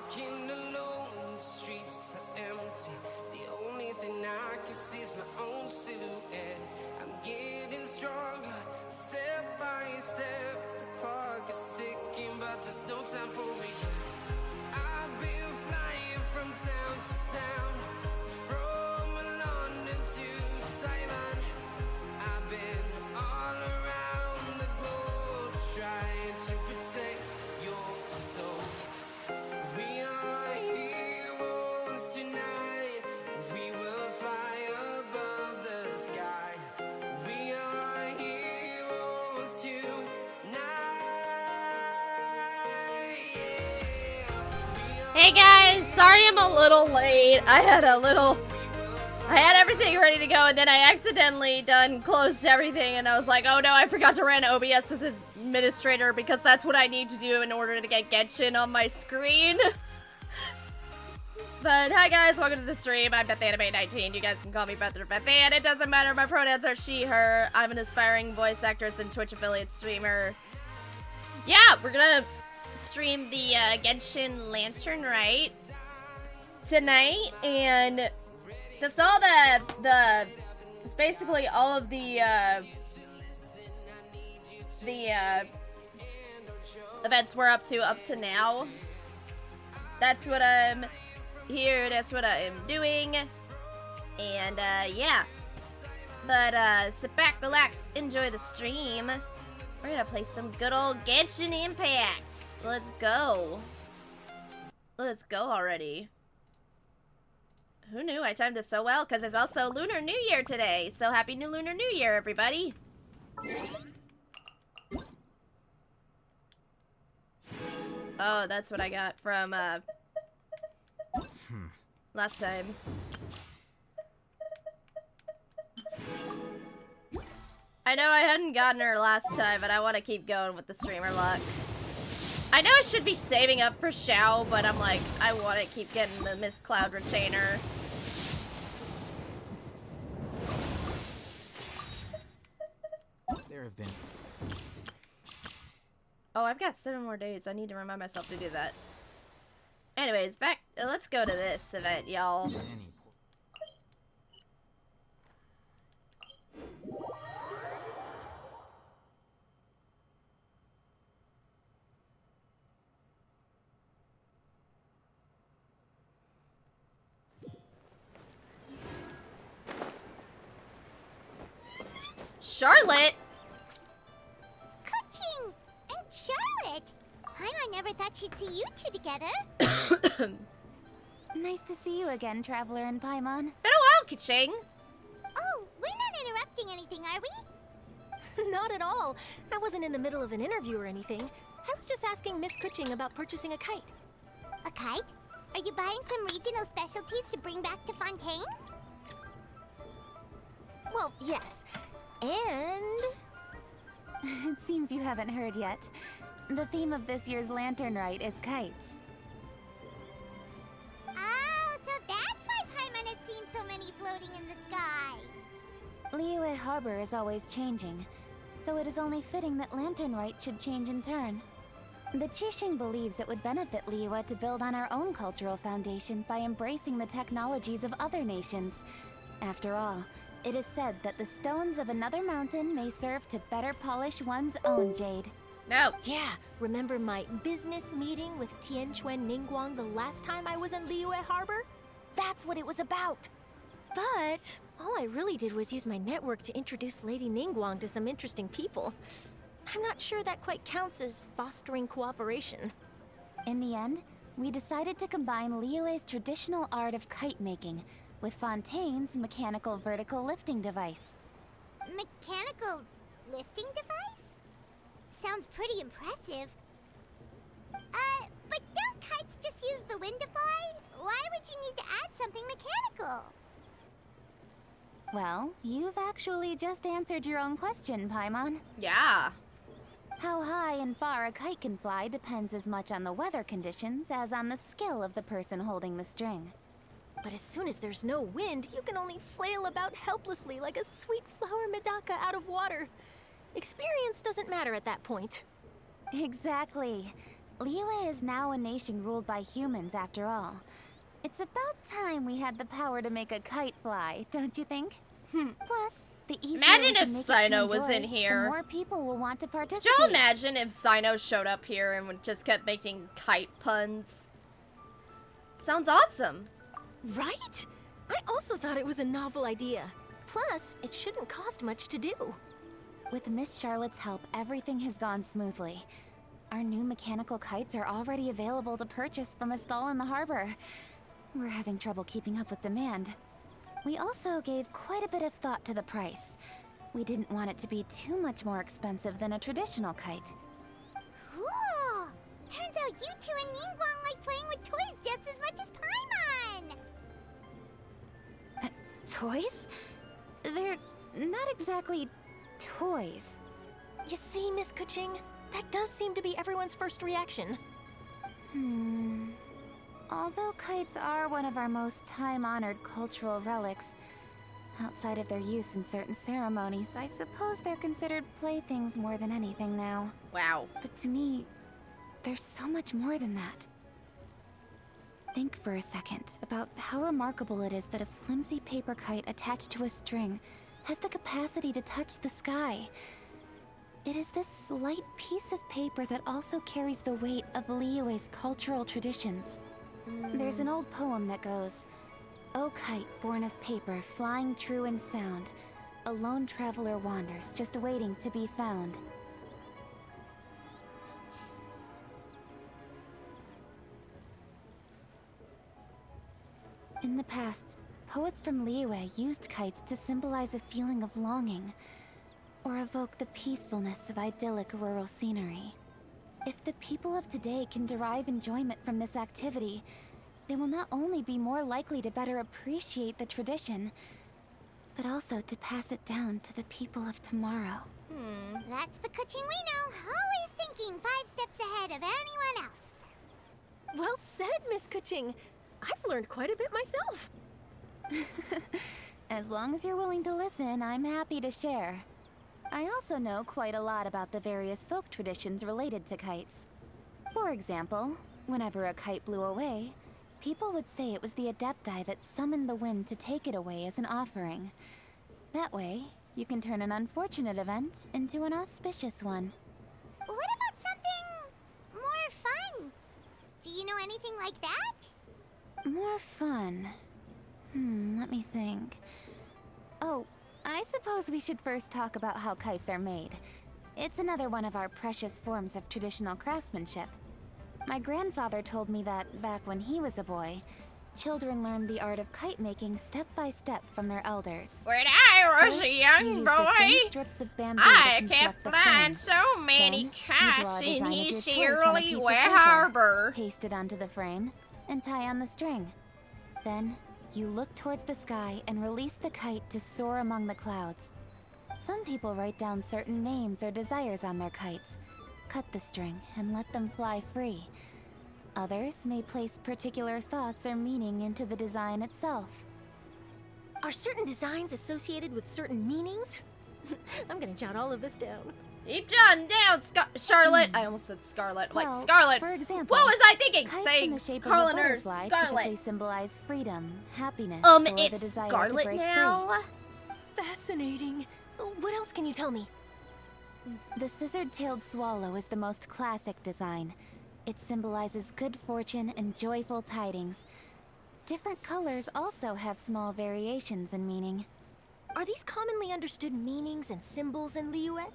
Walking alone, the streets are empty. The only thing I can see is my own silhouette. I'm getting stronger, step by step. The clock is ticking, but there's no time for regrets. I've been flying from town to town, from London to Taiwan. I've been all around the globe, trying to protect your soul. We are heroes tonight. We will fly above the sky. We are heroes tonight. Yeah. Hey guys, sorry I'm a little late. I had everything ready to go, and then I accidentally closed everything, and I was like, oh no, I forgot to run OBS as administrator because that's what I need to do in order to get Genshin on my screen. But hi guys, welcome to the stream. I'm BethAnime19. You guys can call me Beth or Bethy, and it doesn't matter. My pronouns are she, her. I'm an aspiring voice actress and Twitch affiliate streamer. Yeah, we're gonna stream the Genshin Lantern Rite tonight, and just all it's basically all of the events we're up to now. That's what I'm here, that's what I'm doing, and yeah. But sit back, relax, enjoy the stream. We're gonna play some good old Genshin Impact. Let's go. Let's go already. Who knew I timed this so well? Because it's also Lunar New Year today. So happy new Lunar New Year, everybody. Oh, that's what I got from last time. I know I hadn't gotten her last time, but I want to keep going with the streamer luck. I know I should be saving up for Xiao, but I'm like, I want to keep getting the Mist Cloud Retainer. There have been... Oh, I've got 7 more days. I need to remind myself to do that. Anyways, back. Let's go to this event, y'all. many Charlotte? Kuching and Charlotte! I never thought she'd see you two together. Nice to see you again, Traveler and Paimon. Been a while, Kaching. Oh, we're not interrupting anything, are we? Not at all. I wasn't in the middle of an interview or anything. I was just asking Miss Kuching about purchasing a kite. A kite? Are you buying some regional specialties to bring back to Fontaine? Well, yes. And... It seems you haven't heard yet. The theme of this year's Lantern Rite is kites. Oh, so that's why Paimon has seen so many floating in the sky. Liyue Harbor is always changing, so it is only fitting that Lantern Rite should change in turn. The Qixing believes it would benefit Liyue to build on our own cultural foundation by embracing the technologies of other nations. After all, it is said that the stones of another mountain may serve to better polish one's own jade. No. Yeah, remember my business meeting with Tianquan Ningguang the last time I was in Liyue Harbor? That's what it was about. But all I really did was use my network to introduce Lady Ningguang to some interesting people. I'm not sure that quite counts as fostering cooperation. In the end, we decided to combine Liyue's traditional art of kite making with Fontaine's mechanical vertical lifting device. Mechanical lifting device? Sounds pretty impressive. But don't kites just use the wind to fly? Why would you need to add something mechanical? Well, you've actually just answered your own question, Paimon. Yeah. How high and far a kite can fly depends as much on the weather conditions as on the skill of the person holding the string. But as soon as there's no wind, you can only flail about helplessly like a sweet flower medaka out of water. Experience doesn't matter at that point. Exactly. Liyue is now a nation ruled by humans after all. It's about time we had the power to make a kite fly, don't you think? Plus, the easier Imagine we can if make it to Sino was enjoy, in here. the more people will want to participate. Could y'all imagine if Sino showed up here and would just kept making kite puns? Sounds awesome. Right? I also thought it was a novel idea. Plus, it shouldn't cost much to do. With Miss Charlotte's help, everything has gone smoothly. Our new mechanical kites are already available to purchase from a stall in the harbor. We're having trouble keeping up with demand. We also gave quite a bit of thought to the price. We didn't want it to be too much more expensive than a traditional kite. Cool! Turns out you two and Ningguang like playing with toys just as much as Paimon! Toys? They're not exactly toys. You see, Miss Kuching? That does seem to be everyone's first reaction. Although kites are one of our most time-honored cultural relics, outside of their use in certain ceremonies, I suppose they're considered playthings more than anything now. Wow. But to me, there's so much more than that. Think for a second about how remarkable it is that a flimsy paper kite attached to a string has the capacity to touch the sky. It is this light piece of paper that also carries the weight of Liyue's cultural traditions. There's an old poem that goes, "O kite born of paper, flying true in sound, a lone traveler wanders, just waiting to be found." In the past, poets from Liyue used kites to symbolize a feeling of longing, or evoke the peacefulness of idyllic rural scenery. If the people of today can derive enjoyment from this activity, they will not only be more likely to better appreciate the tradition, but also to pass it down to the people of tomorrow. That's the Kuching we know, always thinking 5 steps ahead of anyone else. Well said, Miss Kuching. I've learned quite a bit myself. As long as you're willing to listen, I'm happy to share. I also know quite a lot about the various folk traditions related to kites. For example, whenever a kite blew away, people would say it was the Adepti that summoned the wind to take it away as an offering. That way, you can turn an unfortunate event into an auspicious one. What about something more fun? Do you know anything like that? More fun. Let me think. Oh, I suppose we should first talk about how kites are made. It's another one of our precious forms of traditional craftsmanship. My grandfather told me that, back when he was a boy, children learned the art of kite making step by step from their elders. When I was First, a you young use the thin boy, strips of bamboo I to kept construct the flying frame. so many Then, you kites draw a in design of your his choice here on a piece of Liyue paper, Harbor. paste it onto the frame, and tie on the string. Then, you look towards the sky and release the kite to soar among the clouds. Some people write down certain names or desires on their kites, cut the string, and let them fly free. Others may place particular thoughts or meaning into the design itself. Are certain designs associated with certain meanings? I'm gonna jot all of this down. Keep jotting down, Charlotte. I almost said Scarlet. Like, Well, Scarlet. for example, What was I thinking? kites Saying in the shape calling of a her butterfly Scarlet. typically symbolize freedom, happiness, or the It's desire to Scarlet break now. Fascinating. What else can you tell me? free. The scissored-tailed swallow is the most classic design. It symbolizes good fortune and joyful tidings. Different colors also have small variations in meaning. Are these commonly understood meanings and symbols in Liyue?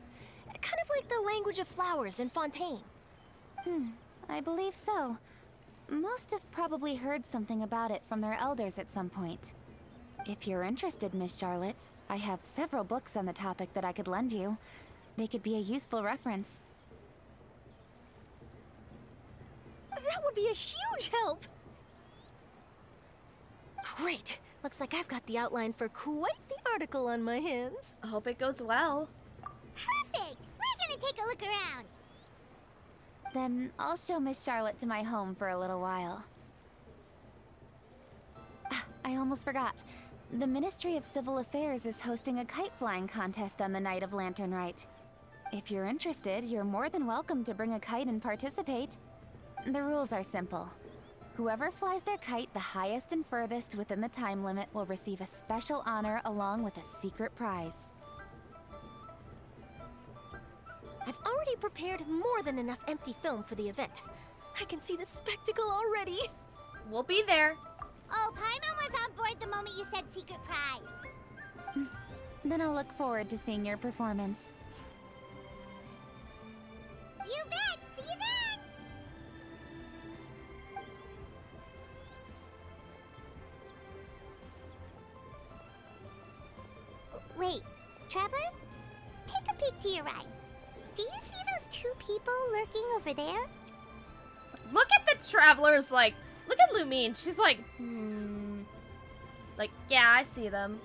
Kind of like the language of flowers in Fontaine. I believe so. Most have probably heard something about it from their elders at some point. If you're interested, Miss Charlotte, I have several books on the topic that I could lend you. They could be a useful reference. That would be a huge help! Great! Looks like I've got the outline for quite the article on my hands. I hope it goes well. Perfect! We're gonna take a look around. Then I'll show Miss Charlotte to my home for a little while. I almost forgot. The Ministry of Civil Affairs is hosting a kite flying contest on the night of Lantern Rite. If you're interested, you're more than welcome to bring a kite and participate. The rules are simple. Whoever flies their kite the highest and furthest within the time limit will receive a special honor along with a secret prize. I've already prepared more than enough empty film for the event. I can see the spectacle already. We'll be there. Oh, Paimon was on board the moment you said secret prize. Then I'll look forward to seeing your performance. You bet! See you then! Wait, Traveler? Take a peek to your right. Do you see those two people lurking over there? Look at the travelers, like, look at Lumine. She's like, Like, yeah, I see them.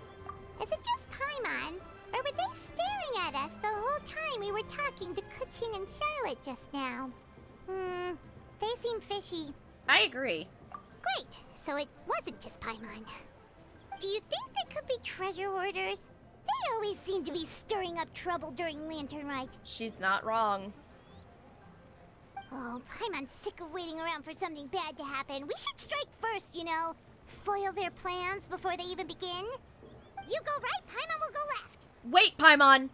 Is it just Paimon? Or were they staring at us the whole time we were talking to Kuching and Charlotte just now? They seem fishy. I agree. Great, so it wasn't just Paimon. Do you think they could be treasure hoarders? They always seem to be stirring up trouble during Lantern Rite. She's not wrong. Oh, Paimon's sick of waiting around for something bad to happen. We should strike first, you know. Foil their plans before they even begin. You go right, Paimon will go left. Wait, Paimon!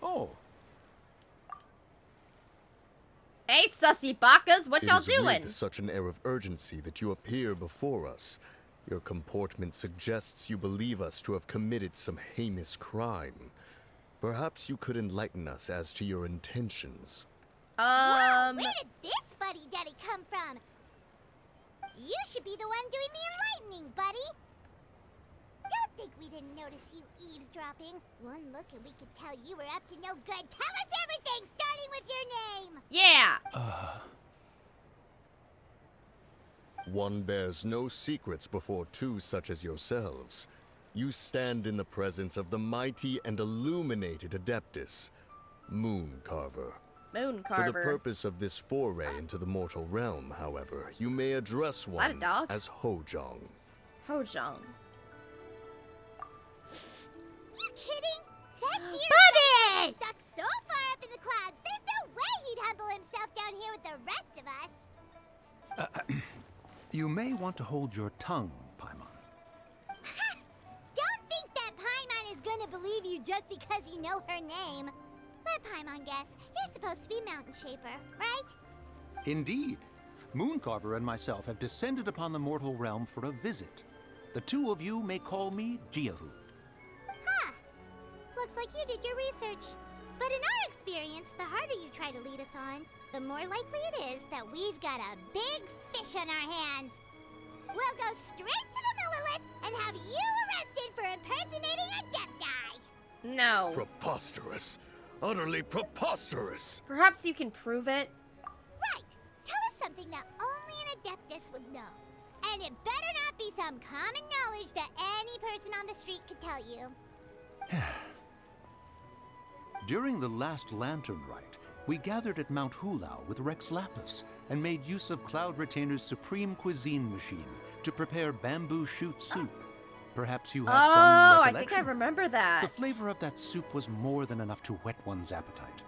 Oh, Hey, sussy bakas, what y'all It is doing? with such an air of urgency that you appear before us. Your comportment suggests you believe us to have committed some heinous crime. Perhaps you could enlighten us as to your intentions. Whoa, where did this fuddy-duddy come from? You should be the one doing the enlightening, buddy. Don't think we didn't notice you eavesdropping. One look and we could tell you were up to no good. Tell us everything, starting with your name. Yeah! One bears no secrets before two such as yourselves. You stand in the presence of the mighty and illuminated Adeptus, Mooncarver. For the Mooncarver. purpose of this foray into the mortal realm, however, you may address that a one dog? as Hojong. Hojong. You kidding? That deer Buddy! is stuck so far up in the clouds, there's no way he'd humble himself down here with the rest of us. you may want to hold your tongue, Paimon. Don't think that Paimon is gonna believe you just because you know her name. Let Paimon guess. You're supposed to be Mountain Shaper, right? Indeed. Mooncarver and myself have descended upon the mortal realm for a visit. The two of you may call me Jiahu. Huh. Looks like you did your research. But in our experience, the harder you try to lead us on, the more likely it is that we've got a big fish on our hands. We'll go straight to the Millilith and have you arrested for impersonating a Adepti. No. Preposterous! Utterly preposterous! Perhaps you can prove it. Right. Tell us something that only an Adeptus would know. And it better not be some common knowledge that any person on the street could tell you. During the last Lantern Rite, we gathered at Mount Hulao with Rex Lapis and made use of Cloud Retainer's supreme cuisine machine to prepare bamboo shoot soup. Perhaps you have some Oh, I recollection. think I remember that. The flavor of that soup was more than enough to whet one's appetite.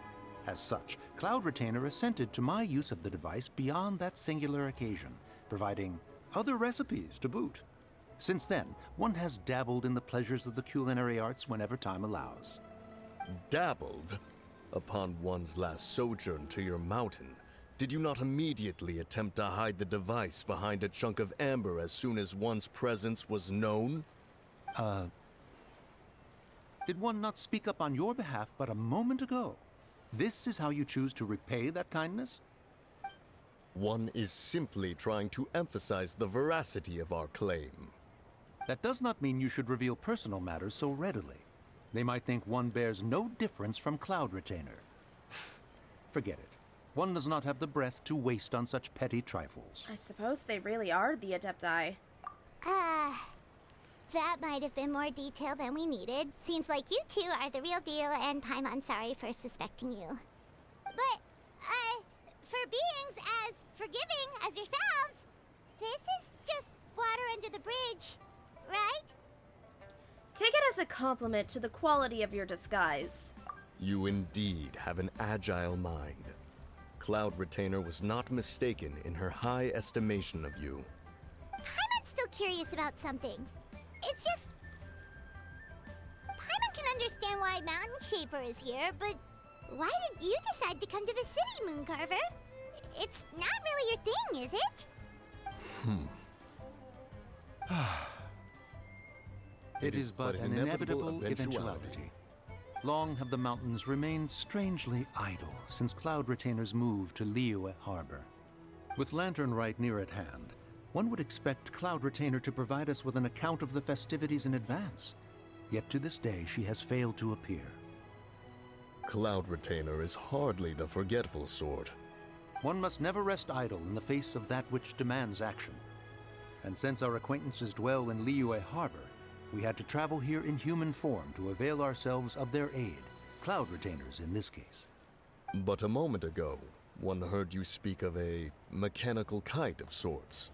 As such, Cloud Retainer assented to my use of the device beyond that singular occasion, providing other recipes to boot. Since then, one has dabbled in the pleasures of the culinary arts whenever time allows. Dabbled? Upon one's last sojourn to your mountain, did you not immediately attempt to hide the device behind a chunk of amber as soon as one's presence was known? Did one not speak up on your behalf but a moment ago? This is how you choose to repay that kindness? One is simply trying to emphasize the veracity of our claim. That does not mean you should reveal personal matters so readily. They might think one bears no difference from Cloud Retainer. Forget it. One does not have the breath to waste on such petty trifles. I suppose they really are the Adepti. That might have been more detail than we needed. Seems like you two are the real deal, and Paimon's sorry for suspecting you. But, a compliment to the quality of your disguise. You indeed have an agile mind. Cloud Retainer was not mistaken in her high estimation of you. Paimon's still curious about something. It's just... Paimon can understand why Mountain Shaper is here, but why did you decide to come to the city, Mooncarver? It's not really your thing, is it? It is but an inevitable eventuality. Long have the mountains remained strangely idle since Cloud Retainer's move to Liyue Harbor. With Lantern Rite near at hand, one would expect Cloud Retainer to provide us with an account of the festivities in advance. Yet to this day, she has failed to appear. Cloud Retainer is hardly the forgetful sort. One must never rest idle in the face of that which demands action. And since our acquaintances dwell in Liyue Harbor, we had to travel here in human form to avail ourselves of their aid, Cloud Retainers in this case. But a moment ago, one heard you speak of a mechanical kite of sorts.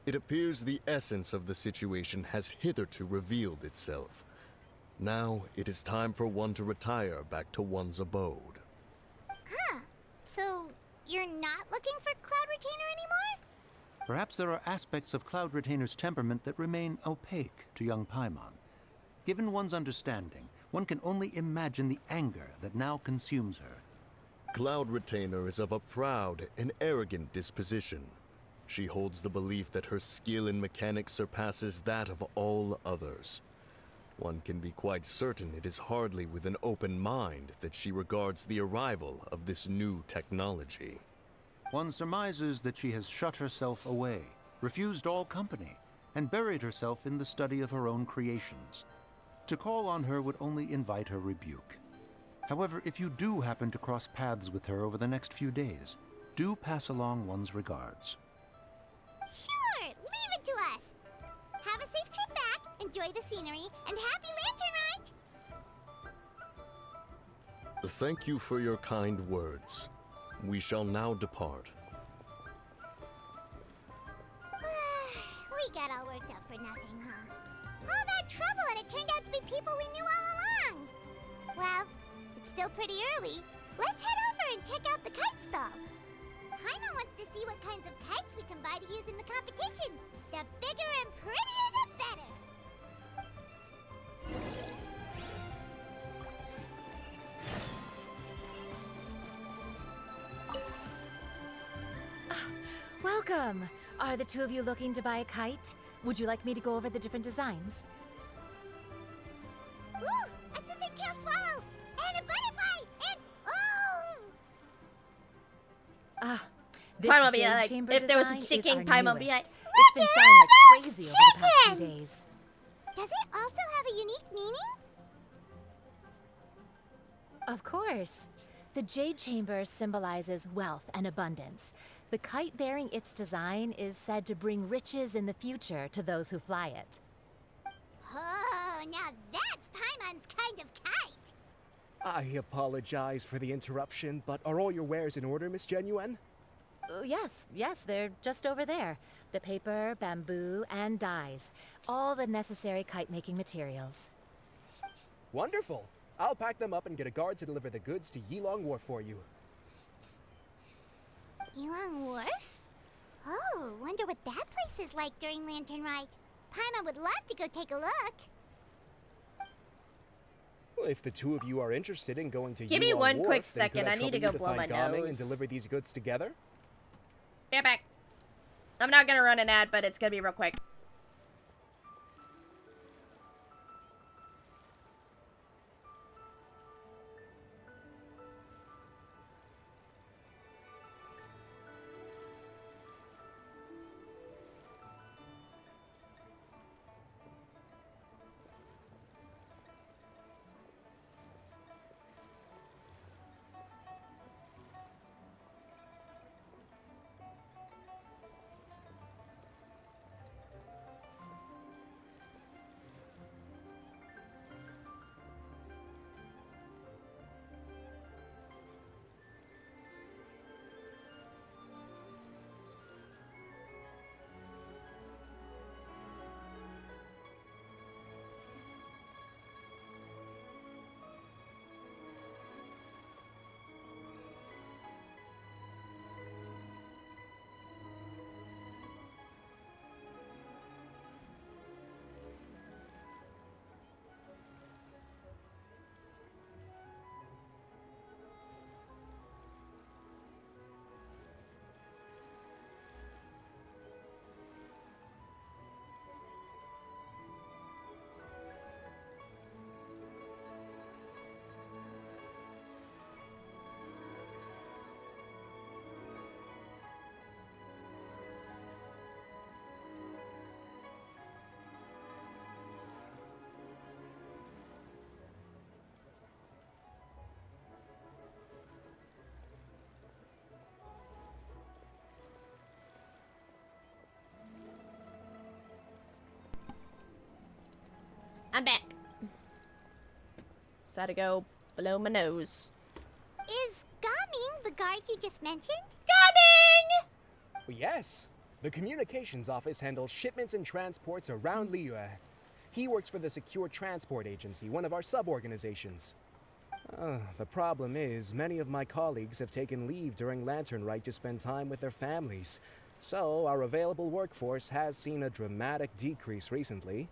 It appears the essence of the situation has hitherto revealed itself. Now it is time for one to retire back to one's abode. Huh. So, you're not looking for Cloud Retainer anymore? Perhaps there are aspects of Cloud Retainer's temperament that remain opaque to young Paimon. Given one's understanding, one can only imagine the anger that now consumes her. Cloud Retainer is of a proud and arrogant disposition. She holds the belief that her skill in mechanics surpasses that of all others. One can be quite certain it is hardly with an open mind that she regards the arrival of this new technology. One surmises that she has shut herself away, refused all company, and buried herself in the study of her own creations. To call on her would only invite her rebuke. However, if you do happen to cross paths with her over the next few days, do pass along one's regards. Sure! Leave it to us! Have a safe trip back, enjoy the scenery, and happy Lantern Rite! Thank you for your kind words. We shall now depart. We got all worked up for nothing, huh? All that trouble and it turned out to be people we knew all along! Well, it's still pretty early. Let's head over and check out the kite stall. Paimon wants to see what kinds of kites we can buy to use in the competition. The bigger and prettier, the better! Welcome! Are the two of you looking to buy a kite? Would you like me to go over the different designs? Ooh! A scissor-tail swallow! And a butterfly! And... oh! This Paimon be jade like, chamber if there was a design is chicken, our Paimon be newest. like, It's been Look at selling like all crazy those over the past few chickens! days. Does it also have a unique meaning? Of course. The jade chamber symbolizes wealth and abundance. The kite bearing its design is said to bring riches in the future to those who fly it. Oh, now that's Paimon's kind of kite! I apologize for the interruption, but are all your wares in order, Miss Genuine? Yes, they're just over there. The paper, bamboo, and dyes. All the necessary kite-making materials. Wonderful! I'll pack them up and get a guard to deliver the goods to Yilong Wharf for you. Yilong Wharf? Oh, wonder what that place is like during Lantern Rite. Paimon would love to go take a look. Well, if the two of you are interested in going to Give me Yilong one Wharf, quick then could second. I need to trouble go you blow my find Gaming nose. and deliver these goods together? be right back. I'm not gonna run an ad, but it's gonna be real quick. I'm back. Just had to go below my nose. Is Gaming the guard you just mentioned? Coming! Well, yes. The communications office handles shipments and transports around Liyue. He works for the Secure Transport Agency, one of our sub-organizations. The problem is, many of my colleagues have taken leave during Lantern Rite to spend time with their families. So, our available workforce has seen a dramatic decrease recently.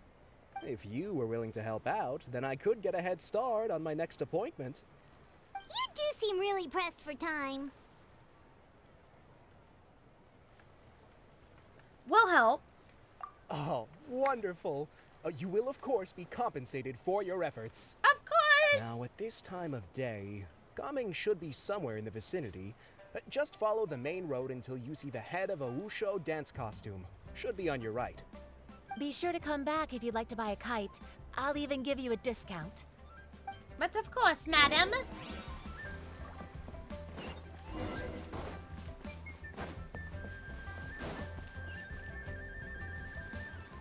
If you were willing to help out, then I could get a head start on my next appointment. You do seem really pressed for time. We'll help. Oh, wonderful. You will, of course, be compensated for your efforts. Of course! Now, at this time of day, Gaming should be somewhere in the vicinity. Just follow the main road until you see the head of a Wusho dance costume. Should be on your right. Be sure to come back if you'd like to buy a kite. I'll even give you a discount. But of course, madam.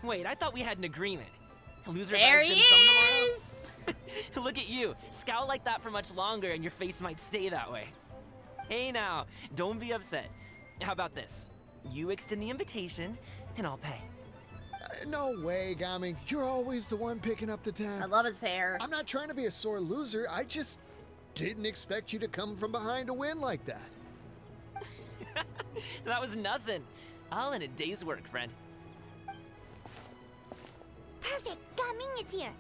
Wait, I thought we had an agreement. Loser There buys he dim sum is! tomorrow? Look at you. Scowl like that for much longer and your face might stay that way. Hey now, don't be upset. How about this? You extend the invitation, and I'll pay. No way, Gaming. You're always the one picking up the tab. I love his hair. I'm not trying to be a sore loser. I just didn't expect you to come from behind to win like that. That was nothing. All in a day's work, friend. Perfect, Gaming is here.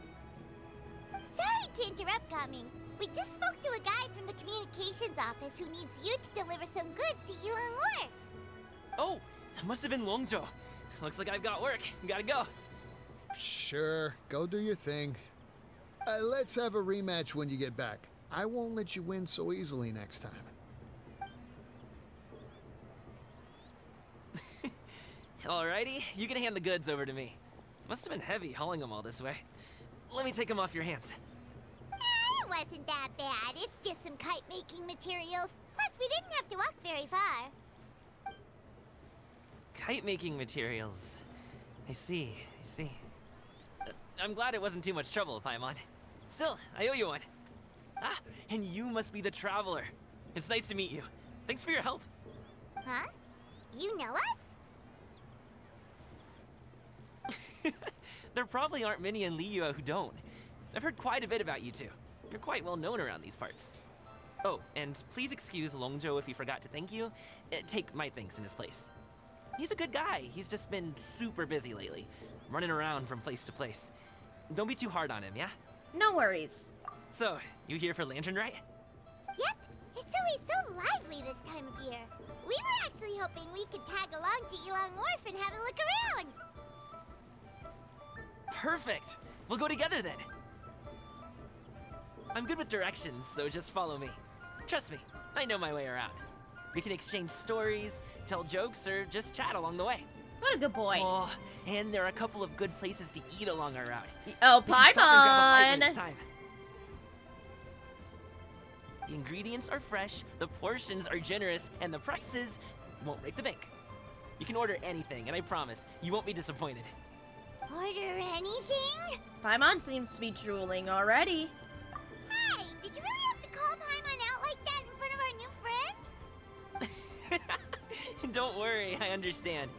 Sorry to interrupt, Gaming. We just spoke to a guy from the communications office who needs you to deliver some goods to Yilong Wharf. Oh, that must have been Longzhou. Looks like I've got work. Gotta go. Sure, go do your thing. Let's have a rematch when you get back. I won't let you win so easily next time. Alrighty, you can hand the goods over to me. Must have been heavy hauling them all this way. Let me take them off your hands. It wasn't that bad. It's just some kite-making materials. Plus, we didn't have to walk very far. Kite-making materials. I see. I'm glad it wasn't too much trouble, Paimon. Still, I owe you one. Ah, and you must be the traveler. It's nice to meet you. Thanks for your help. Huh? You know us? There probably aren't many in Liyue who don't. I've heard quite a bit about you two. You're quite well known around these parts. Oh, and please excuse Longzhou if he forgot to thank you. Take my thanks in his place. He's a good guy. He's just been super busy lately, running around from place to place. Don't be too hard on him, yeah? No worries. So, you here for Lantern Rite? Yep. It's always so lively this time of year. We were actually hoping we could tag along to Yilong Wharf and have a look around. Perfect! We'll go together then. I'm good with directions, so just follow me. Trust me, I know my way around. We can exchange stories, tell jokes, or just chat along the way. What a good boy. Oh, and there are a couple of good places to eat along our route. Oh, We can stop and grab a bite when Paimon! it's time. The ingredients are fresh, the portions are generous, and the prices won't break the bank. You can order anything, and I promise, you won't be disappointed. Order anything? Paimon seems to be drooling already. Hey, did you really have to call Paimon out like that in front of our new friend? Don't worry, I understand.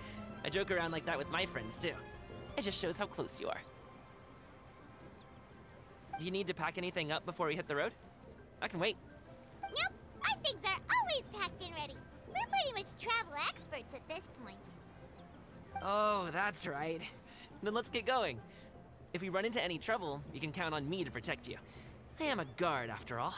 I joke around like that with my friends, too. It just shows how close you are. Do you need to pack anything up before we hit the road? I can wait. Nope, our things are always packed and ready. We're pretty much travel experts at this point. Oh, that's right. Then let's get going. If we run into any trouble, you can count on me to protect you. I am a guard, after all.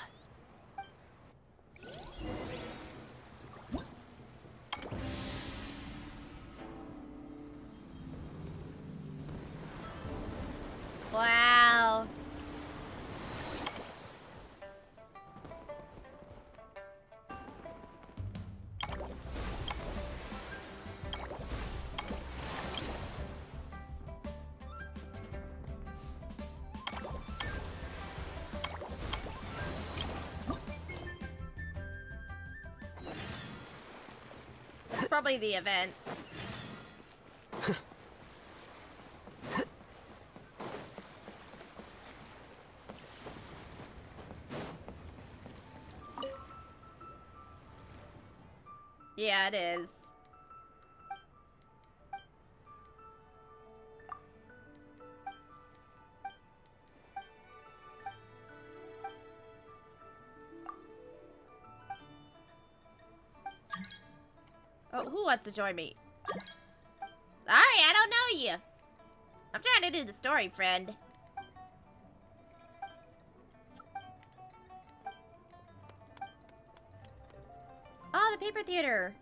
Wow. It's probably the events. Yeah, it is. Oh, who wants to join me? Sorry, I don't know you. I'm trying to do the story, friend. Oh, the paper theater.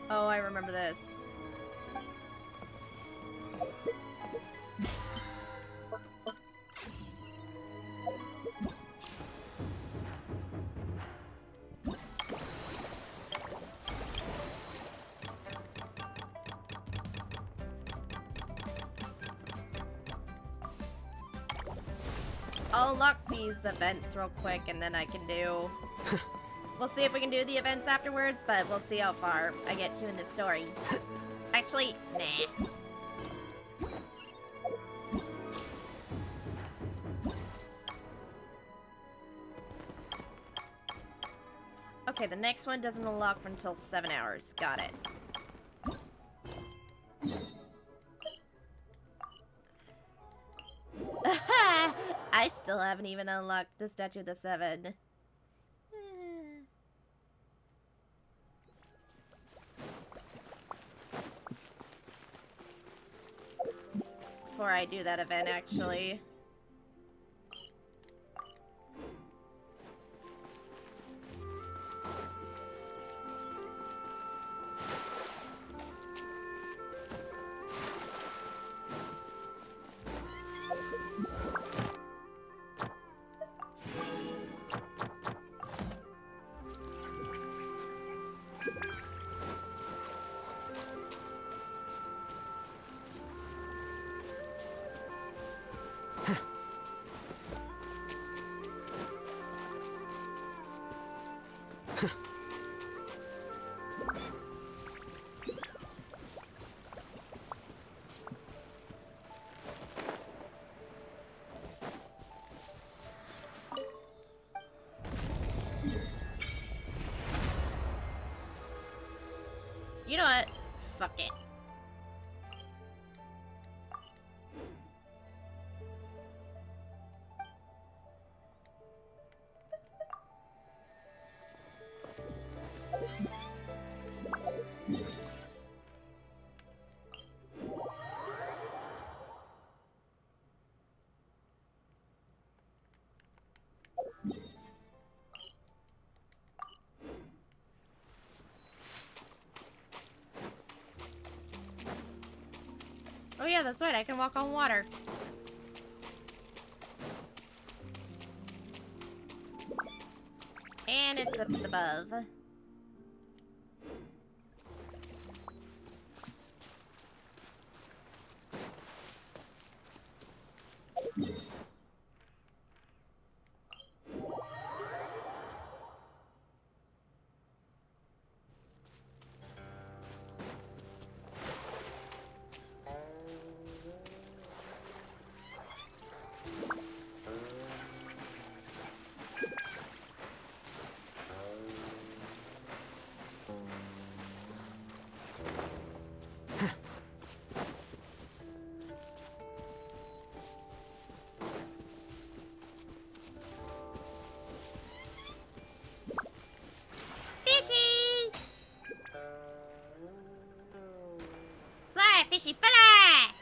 Oh, I remember this. I'll lock these events real quick and then I can do... We'll see if we can do the events afterwards, but we'll see how far I get to in the story. Actually, nah. Okay, the next one doesn't unlock for until 7 hours. Got it. I still haven't even unlocked the Statue of the Seven. Before I do that event, actually. You know what? Fuck it. Oh yeah, that's right, I can walk on water. And it's up above. Fishy fella!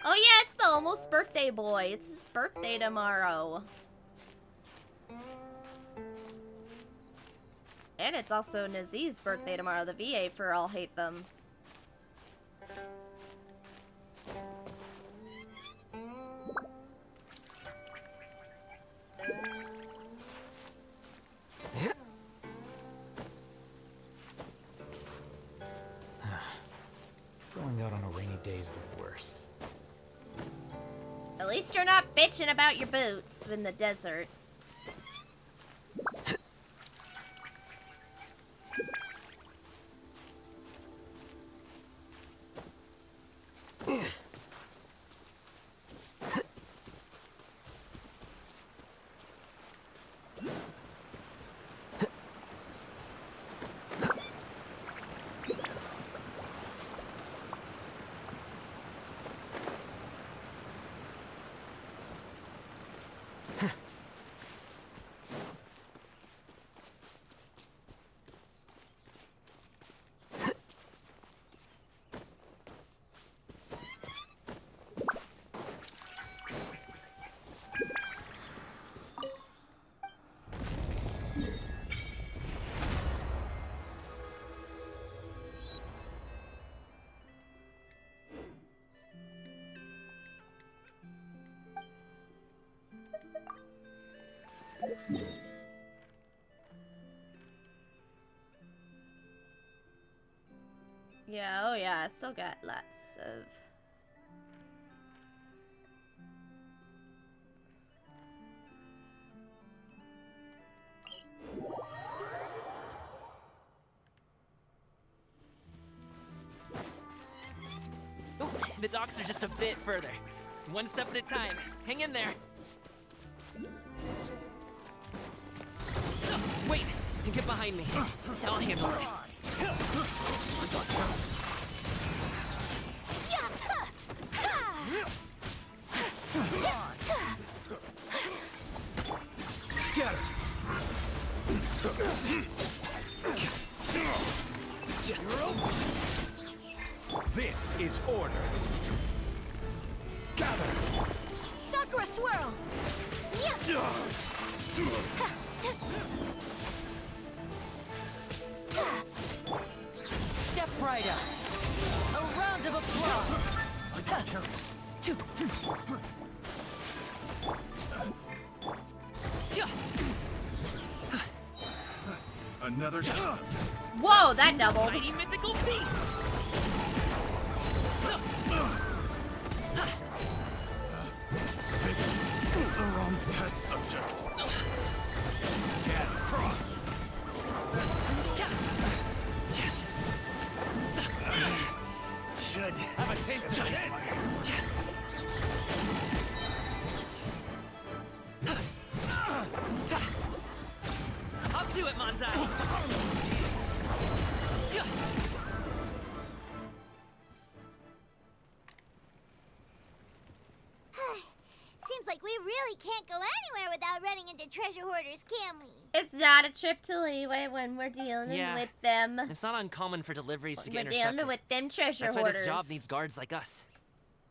Oh yeah, it's the almost birthday boy. It's his birthday tomorrow. And it's also Naziz's birthday tomorrow, the VA for All Hate Them. At least you're not bitching about your boots in the desert. Yeah, oh yeah, I still got lots of... Ooh, the docks are just a bit further. One step at a time. Hang in there. Wait, get behind me. I'll handle this. Scatter. This is order. Gather. Sakura swirl. Step right up. A round of applause. Another. Whoa, that doubled. Mighty mythical beast! The wrong test subject. Jab, cross. Should have a taste of this. Up to it, Manzai! Seems like we really can't go anywhere without running into treasure hoarders, can we? It's not a trip to Leeway when we're dealing with them. It's not uncommon for deliveries to We're get dealing intercepted. with them treasure That's hoarders. why this job needs guards like us.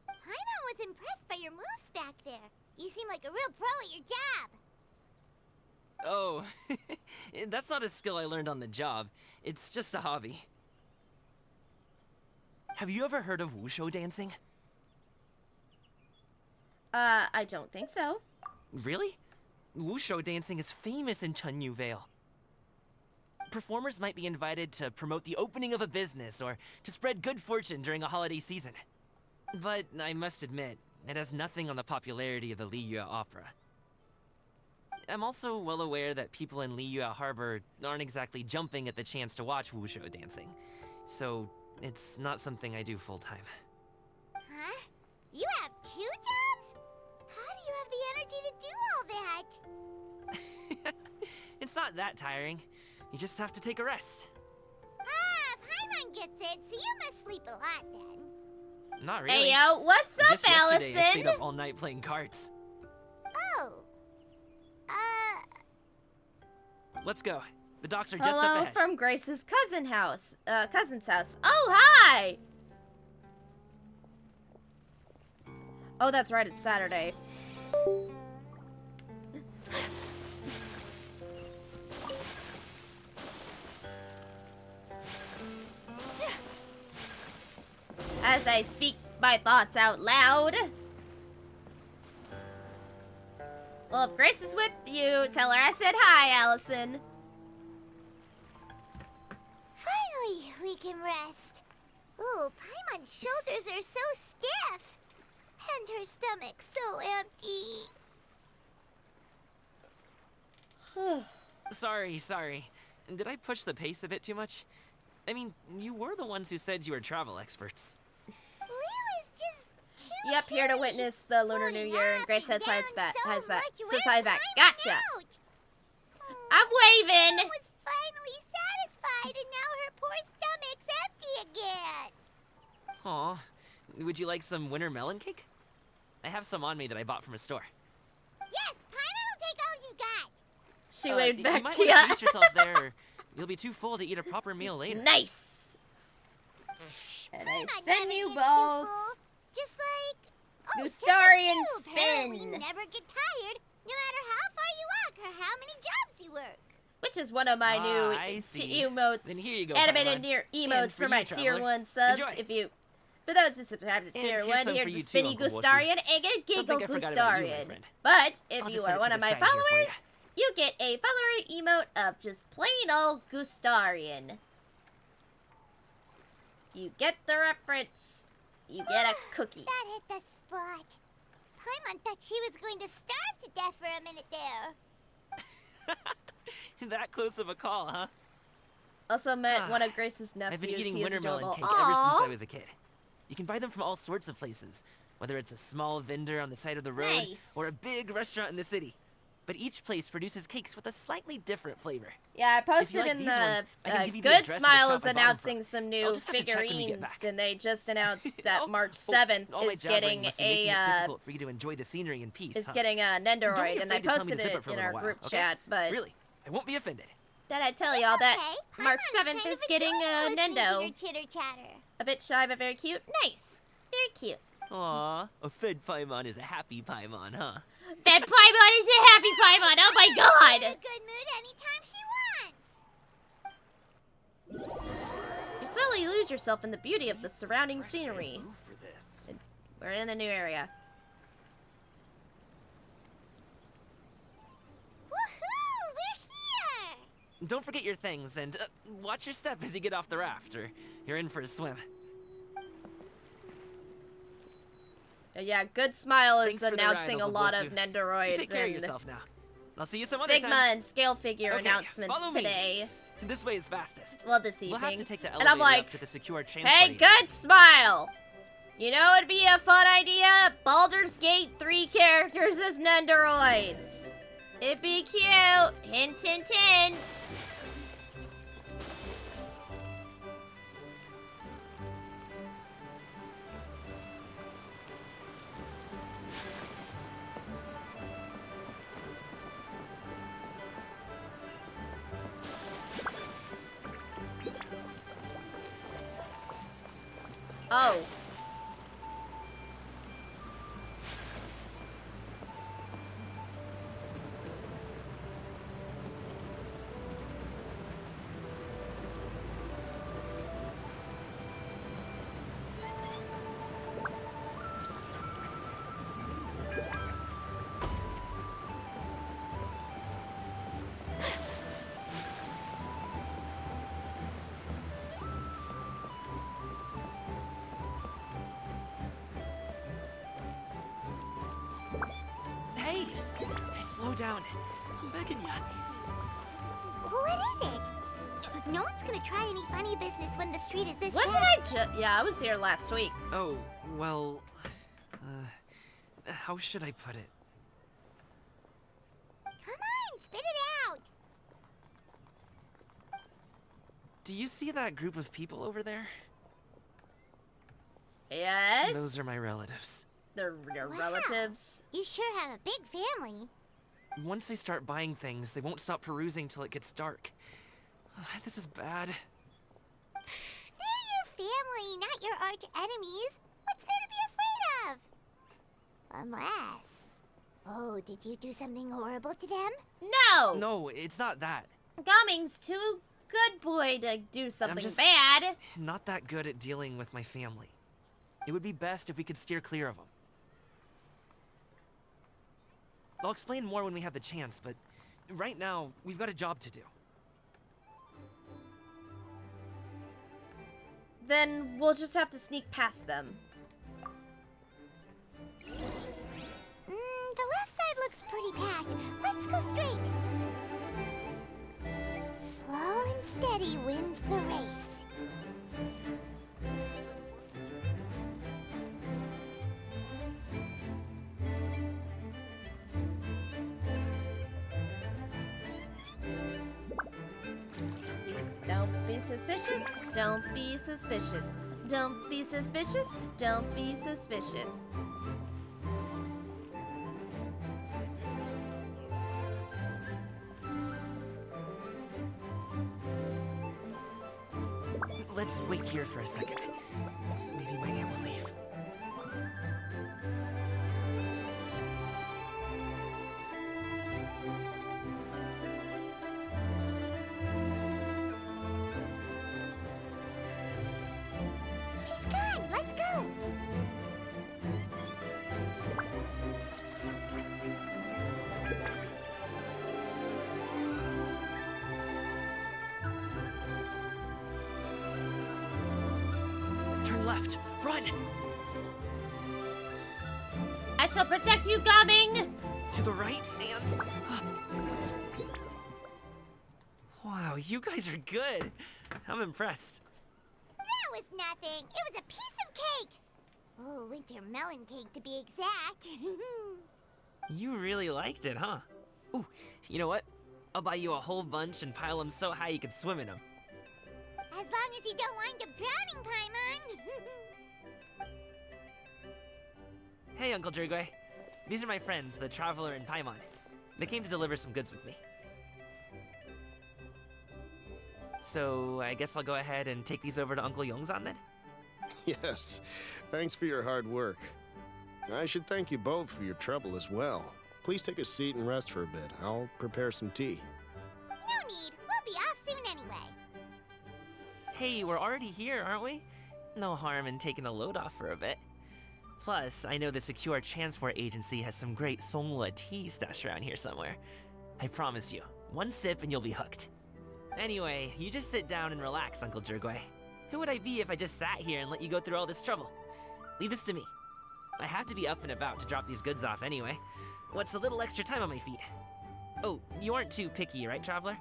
Paimon was impressed by your moves back there. You seem like a real pro at your job. Oh, that's not a skill I learned on the job. It's just a hobby. Have you ever heard of wushu dancing? I don't think so. Really? Wushu dancing is famous in Chunyu Vale. Performers might be invited to promote the opening of a business or to spread good fortune during a holiday season. But I must admit, it has nothing on the popularity of the Liyue Opera. I'm also well aware that people in Liyue Harbor aren't exactly jumping at the chance to watch wushu dancing. So, it's not something I do full-time. Huh? You have 2 jobs? How do you have the energy to do all that? It's not that tiring. You just have to take a rest. Ah, Paimon gets it, so you must sleep a lot then. Not really. Hey yo, what's up, Just yesterday, Allison? I stayed up all night playing cards. Oh. Let's go. The docks are just up Hello ahead. from Grace's cousin's house. Oh, hi! Oh, that's right, it's Saturday. As I speak my thoughts out loud. Well, if Grace is with you, tell her I said hi, Allison. Finally, we can rest. Ooh, Paimon's shoulders are so stiff. And And her stomach's so empty. Sorry. Did I push the pace a bit too much? I mean, you were the ones who said you were travel experts. Leo is just too Yep, here to hairy, witness the Lunar New floating Year, and up Grace and has highs down back. so Highs back. much, Says we're high back. climbing Gotcha. out. I'm waving. I was finally satisfied, and now her poor stomach's empty again. Aw. Would you like some winter melon cake? I have some on me that I bought from a store. Yes, Paimon will take all you got. She waved You back might to want to you. pace yourself there, or you'll be too full to eat a proper meal later. Nice. And I Paimon send never you gets too both. full. Just like Gustarian apparently spin. never get tired, no matter how far you walk or how many jobs you work. Which is one of my I new see. emotes, Then here you go, animated Paimon. near And emotes for for my you, tier traveler. 1 subs. Enjoy. For those that subscribe to And tier here's 1, some here's for a you too, spinny Uncle Wussy. Gustarian and a Don't giggle think I forgot about you, my Gustarian. friend. But if I'll you just set are it one to of the my side here for followers, you get a follower emote of just plain old Gustarian. You get the reference. You get a cookie. That hit the spot. Paimon thought she was going to starve to death for a minute there. That close of a call, huh? Also met one of Grace's nephews. I've been eating He is winter melon adorable. cake ever since Aw. I was a kid. You can buy them from all sorts of places, whether it's a small vendor on the side of the road Nice. or a big restaurant in the city. But each place produces cakes with a slightly different flavor. Yeah, I If you posted like in these the ones, I can give you the Good address of the Smile shop is I bought 'em announcing from. some I'll new just have to check when we get figurines, back. and they just announced that Oh, March oh, 7th all my is jabbering getting must be making it a difficult for you to enjoy the scenery in peace, huh? Nendoroid, Don't be and I afraid to tell me posted to zip it for a in little our while, group okay? chat. But Really, I won't be offended. did I tell y'all that Okay, March Paimon's 7th kind is of getting enjoying listening to Nendo? your chitter-chatter. A bit shy, but very cute. Nice, very cute. Aw, a fed Paimon is a happy Paimon, huh? That Paimon is a happy Paimon. Oh my In a god! good mood anytime she wants. You slowly lose yourself in the beauty of the surrounding scenery. We're in the new area. Woohoo! We're here! Don't forget your things, and watch your step as you get off the raft, or you're in for a swim. Yeah, Good Smile is Thanks for the announcing ride, a Uncle lot Bosu. of Nendoroids Take care of and yourself now. I'll see you some other Figma time. and scale figure Okay, announcements follow me. today. This way is fastest. Well, this evening. We'll have to take the And elevator I'm like, up to the secure transport. hey, Good Smile! You know it'd be a fun idea? Baldur's Gate 3 characters as Nendoroids. It'd be cute. Hint, hint, hint. Oh. Hey, slow down. I'm begging you. What is it? No one's gonna try any funny business when the street is this Wasn't big. I just... Yeah, I was here last week. Oh, well, how should I put it? Come on, spit it out. Do you see that group of people over there? Yes? Those are my relatives. They're your Wow. relatives. You sure have a big family. Once they start buying things, they won't stop perusing till it gets dark. This is bad. They're your family, not your arch enemies. What's there to be afraid of? Unless... Oh, did you do something horrible to them? No! No, it's not that. Gumming's too good boy to do something just- bad. Not that good at dealing with my family. It would be best if we could steer clear of them. I'll explain more when we have the chance, but right now, we've got a job to do. Then we'll just have to sneak past them. wins the race. Don't be suspicious. Don't be suspicious. Don't be suspicious. Don't be suspicious. Let's wait here for a second. Maybe my aunt will leave. She's gone. Let's go. Turn left. Run! I shall protect you, Gaming! To the right and... Wow, you guys are good. I'm impressed. That was nothing. It was a piece of cake. Oh, winter melon cake to be exact. You really liked it, huh? Ooh, you know what? I'll buy you a whole bunch and pile them so high you could swim in them. As long as you don't wind up drowning, Paimon. Hey, Uncle Drugway. These are my friends, the Traveler and Paimon. They came to deliver some goods with me. So, I guess I'll go ahead and take these over to Uncle Yongzan then? Yes, thanks for your hard work. I should thank you both for your trouble as well. Please take a seat and rest for a bit. I'll prepare some tea. No need. We'll be off soon anyway. Hey, we're already here, aren't we? No harm in taking a load off for a bit. Plus, I know the Secure Transport Agency has some great Songhua tea stashed around here somewhere. I promise you, one sip and you'll be hooked. Anyway, you just sit down and relax, Uncle Drugway. Who would I be if I just sat here and let you go through all this trouble? Leave this to me. I have to be up and about to drop these goods off anyway. What's a little extra time on my feet? Oh, you aren't too picky, right, Traveler?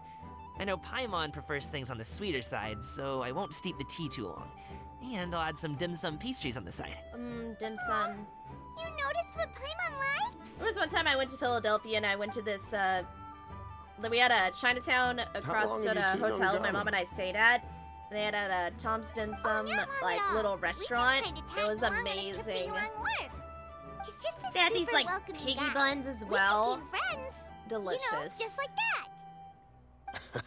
I know Paimon prefers things on the sweeter side, so I won't steep the tea too long. And I'll add some dim sum pastries on the side. Dim sum. You noticed what Paimon likes? There was one time I went to Philadelphia and I went to this, we had a Chinatown across long the have you two known hotel my Gami? mom and I stayed at. They had a Tom's Dim Sum, Not long like, at all. little We just restaurant. kinda It tagged was along on his trip to amazing. Yulong Wharf. He's just a They had these, super like, welcoming piggy guy. buns as We well. became friends. Delicious. You know, just like that.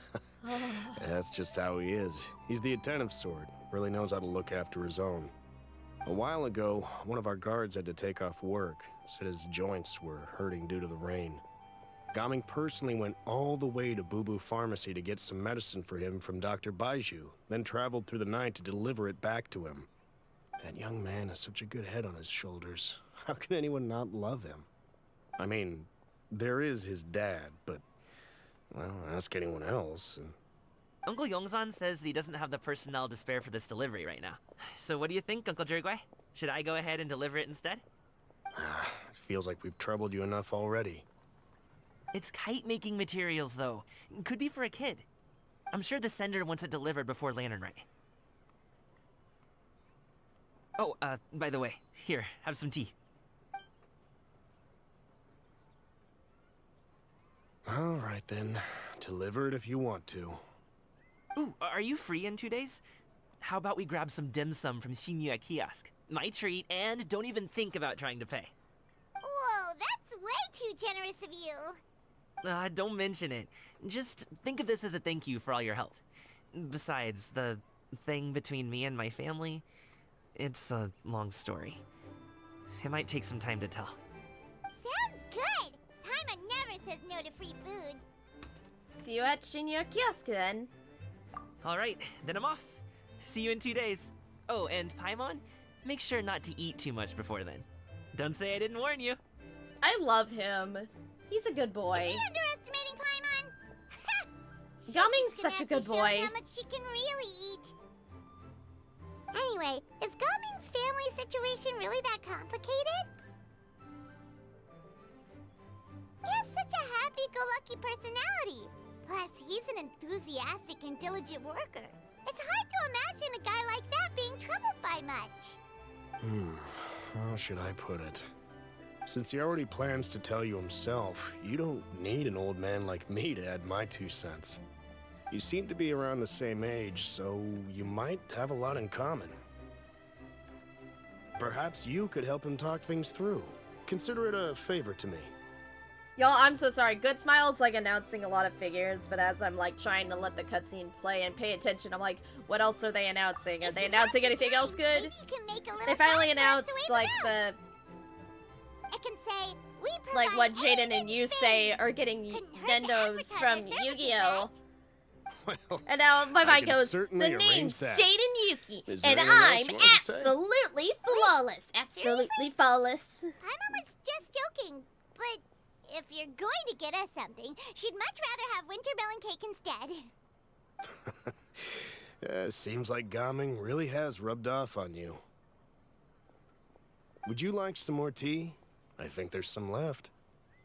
That's just how he is. He's the attentive sort. Really knows how to look after his own. A while ago, one of our guards had to take off work. Said his joints were hurting due to the rain. Gaming personally went all the way to Boo Boo Pharmacy to get some medicine for him from Dr. Baiju, then traveled through the night to deliver it back to him. That young man has such a good head on his shoulders. How can anyone not love him? I mean, there is his dad, but, well, ask anyone else. And Uncle Yongzan says he doesn't have the personnel to spare for this delivery right now. So what do you think, Uncle Drugway? Should I go ahead and deliver it instead? it feels like we've troubled you enough already. It's kite-making materials, though. Could be for a kid. I'm sure the sender wants it delivered before Lantern Rite. Oh, by the way, here, have some tea. All right, then. Deliver it if you want to. Ooh, are you free in 2 days? How about we grab some dim sum from Shinya Kiosk? My treat, and don't even think about trying to pay. Whoa, that's way too generous of you. Don't mention it. Just think of this as a thank you for all your help. Besides, the thing between me and my family, it's a long story. It might take some time to tell. Sounds good. Paimon never says no to free food. See you at Shinya Kiosk then. Alright, then I'm off. See you in 2 days. Oh, and Paimon, make sure not to eat too much before then. Don't say I didn't warn you. I love him. He's a good boy. Is he underestimating Paimon? Gaming's She's such a gonna good have to show him boy. how much she can really eat. Anyway, is Gaming's family situation really that complicated? He has such a happy-go-lucky personality. Plus, he's an enthusiastic and diligent worker. imagine a guy like that being troubled by much. How should I put it? Since he already plans to tell you himself, you don't need an old man like me to add my 2 cents. You seem to be around the same age, so you might have a lot in common. Perhaps you could help him talk things through. Consider it a favor to me. Y'all, I'm so sorry. Good Smile's like announcing a lot of figures, but as I'm like trying to let the cutscene play and pay attention, I'm like, what else are they announcing? Are they announcing anything else good? Maybe you can make a little They finally sign for us announced to wave like it out. It can say, we like provide what Jaden and elegant Yusei space. are getting Couldn't hurt to Nendos advertise from our services, Yu-Gi-Oh! Well, And now my I mic can goes, the certainly name's arrange that. Jaden Yuki, Is there and anything else I'm you wanted to say? absolutely flawless. Absolutely seriously? flawless. Paimon was just joking, but if you're going to get us something, she'd much rather have winter melon cake instead. Seems like Gaming really has rubbed off on you. Would you like some more tea? I think there's some left.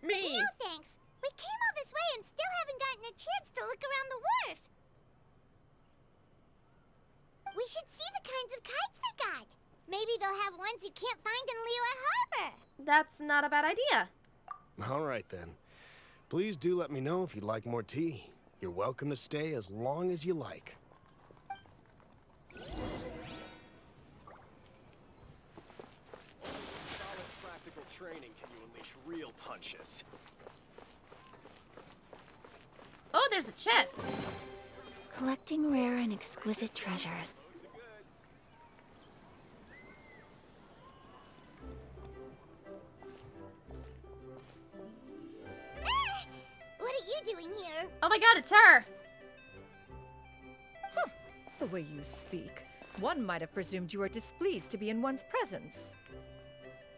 Me. No thanks. We came all this way and still haven't gotten a chance to look around the wharf. We should see the kinds of kites they got. Maybe they'll have ones you can't find in Liyue Harbor. That's not a bad idea. All right, then. Please do let me know if you'd like more tea. You're welcome to stay as long as you like. Solid practical training can you unleash real punches. Oh, there's a chest. Collecting rare and exquisite treasures. What are you doing here? Oh my god, it's her. The way you speak, one might have presumed you were displeased to be in one's presence.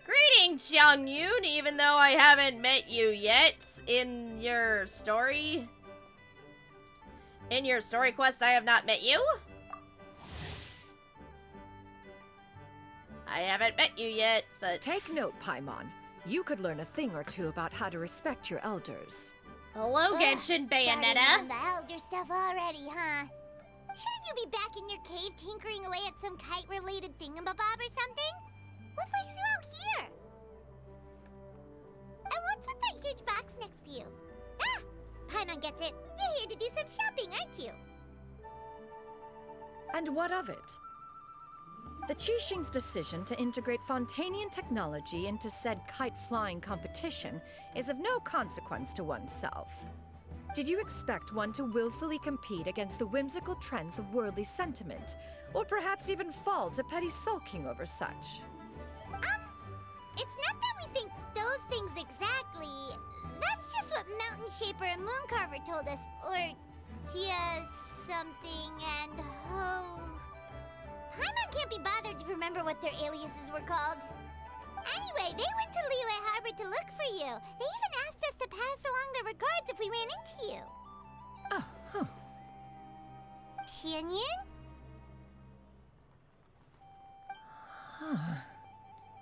Greetings, Xiang Yun, even though I haven't met you yet in your story. In your story quest, I have not met you. I haven't met you yet, but... Take note, Paimon. You could learn a thing or two about how to respect your elders. Hello, Genshin Starting Bayonetta. on the elder stuff already, huh? Shouldn't you be back in your cave tinkering away at some kite-related thingamabob or something? What brings you out here? And what's with that huge box next to you? Ah! Paimon gets it. You're here to do some shopping, aren't you? And what of it? The Qixing's decision to integrate Fontanian technology into said kite-flying competition is of no consequence to oneself. Did you expect one to willfully compete against the whimsical trends of worldly sentiment, or perhaps even fall to petty sulking over such? It's not that we think those things exactly. That's just what Mountain Shaper and Mooncarver told us. Or Tia something and Ho. Paimon can't be bothered to remember what their aliases were called. Anyway, they went to Liyue Harbor to look for you. They even asked us to pass along their regards if we ran into you. Oh, huh. Tianyun?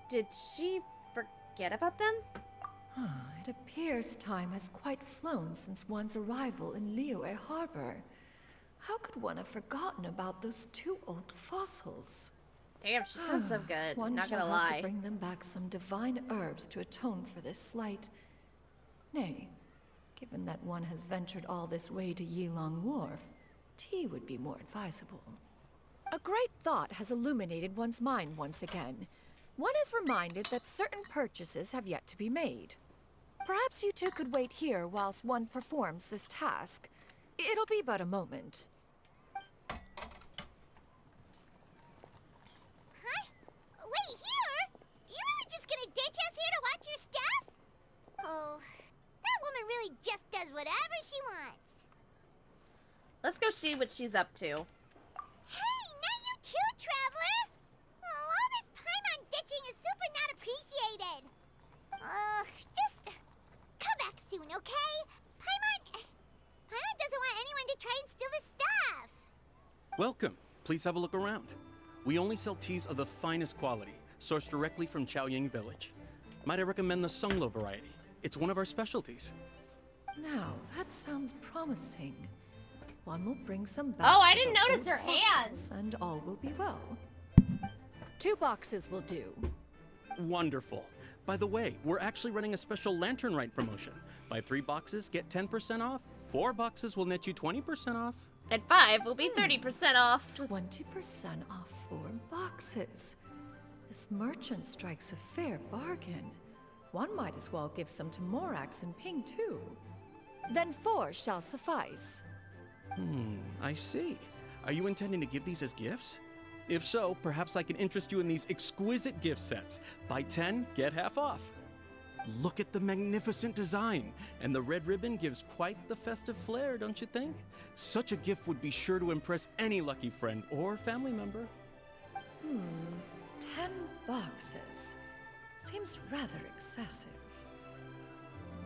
Did she forget about them? It appears time has quite flown since one's arrival in Liyue Harbor. How could one have forgotten about those 2 old fossils? Damn, she sounds so good. One Not shall gonna have lie. to bring them back some divine herbs to atone for this slight. Nay, given that one has ventured all this way to Yilong Wharf, tea would be more advisable. A great thought has illuminated one's mind once again. One is reminded that certain purchases have yet to be made. Perhaps you two could wait here whilst one performs this task. It'll be but a moment. Huh? Wait, here? You really just gonna ditch us here to watch your stuff? Oh, that woman really just does whatever she wants. Let's go see what she's up to. Hey, not you too, Traveler! Oh, all this Paimon ditching is super not appreciated. Just come back soon, okay? Paimon doesn't want anyone to try and steal his stuff. Welcome. Please have a look around. We only sell teas of the finest quality, sourced directly from Chaoying Village. Might I recommend the Sunglo variety? It's one of our specialties. Now, that sounds promising. One will bring some back. Oh, I to didn't those notice old her fossils, hands. And all will be well. 2 boxes will do. Wonderful. By the way, we're actually running a special Lantern Rite promotion. Buy 3 boxes, get 10% off. 4 boxes will net you 20% off. And 5 will be 30% off. 20% off 4 boxes. This merchant strikes a fair bargain. One might as well give some to Morax and Ping too. Then 4 shall suffice. I see. Are you intending to give these as gifts? If so, perhaps I can interest you in these exquisite gift sets. Buy 10, get half off. Look at the magnificent design, and the red ribbon gives quite the festive flair, don't you think? Such a gift would be sure to impress any lucky friend or family member. 10 boxes. Seems rather excessive.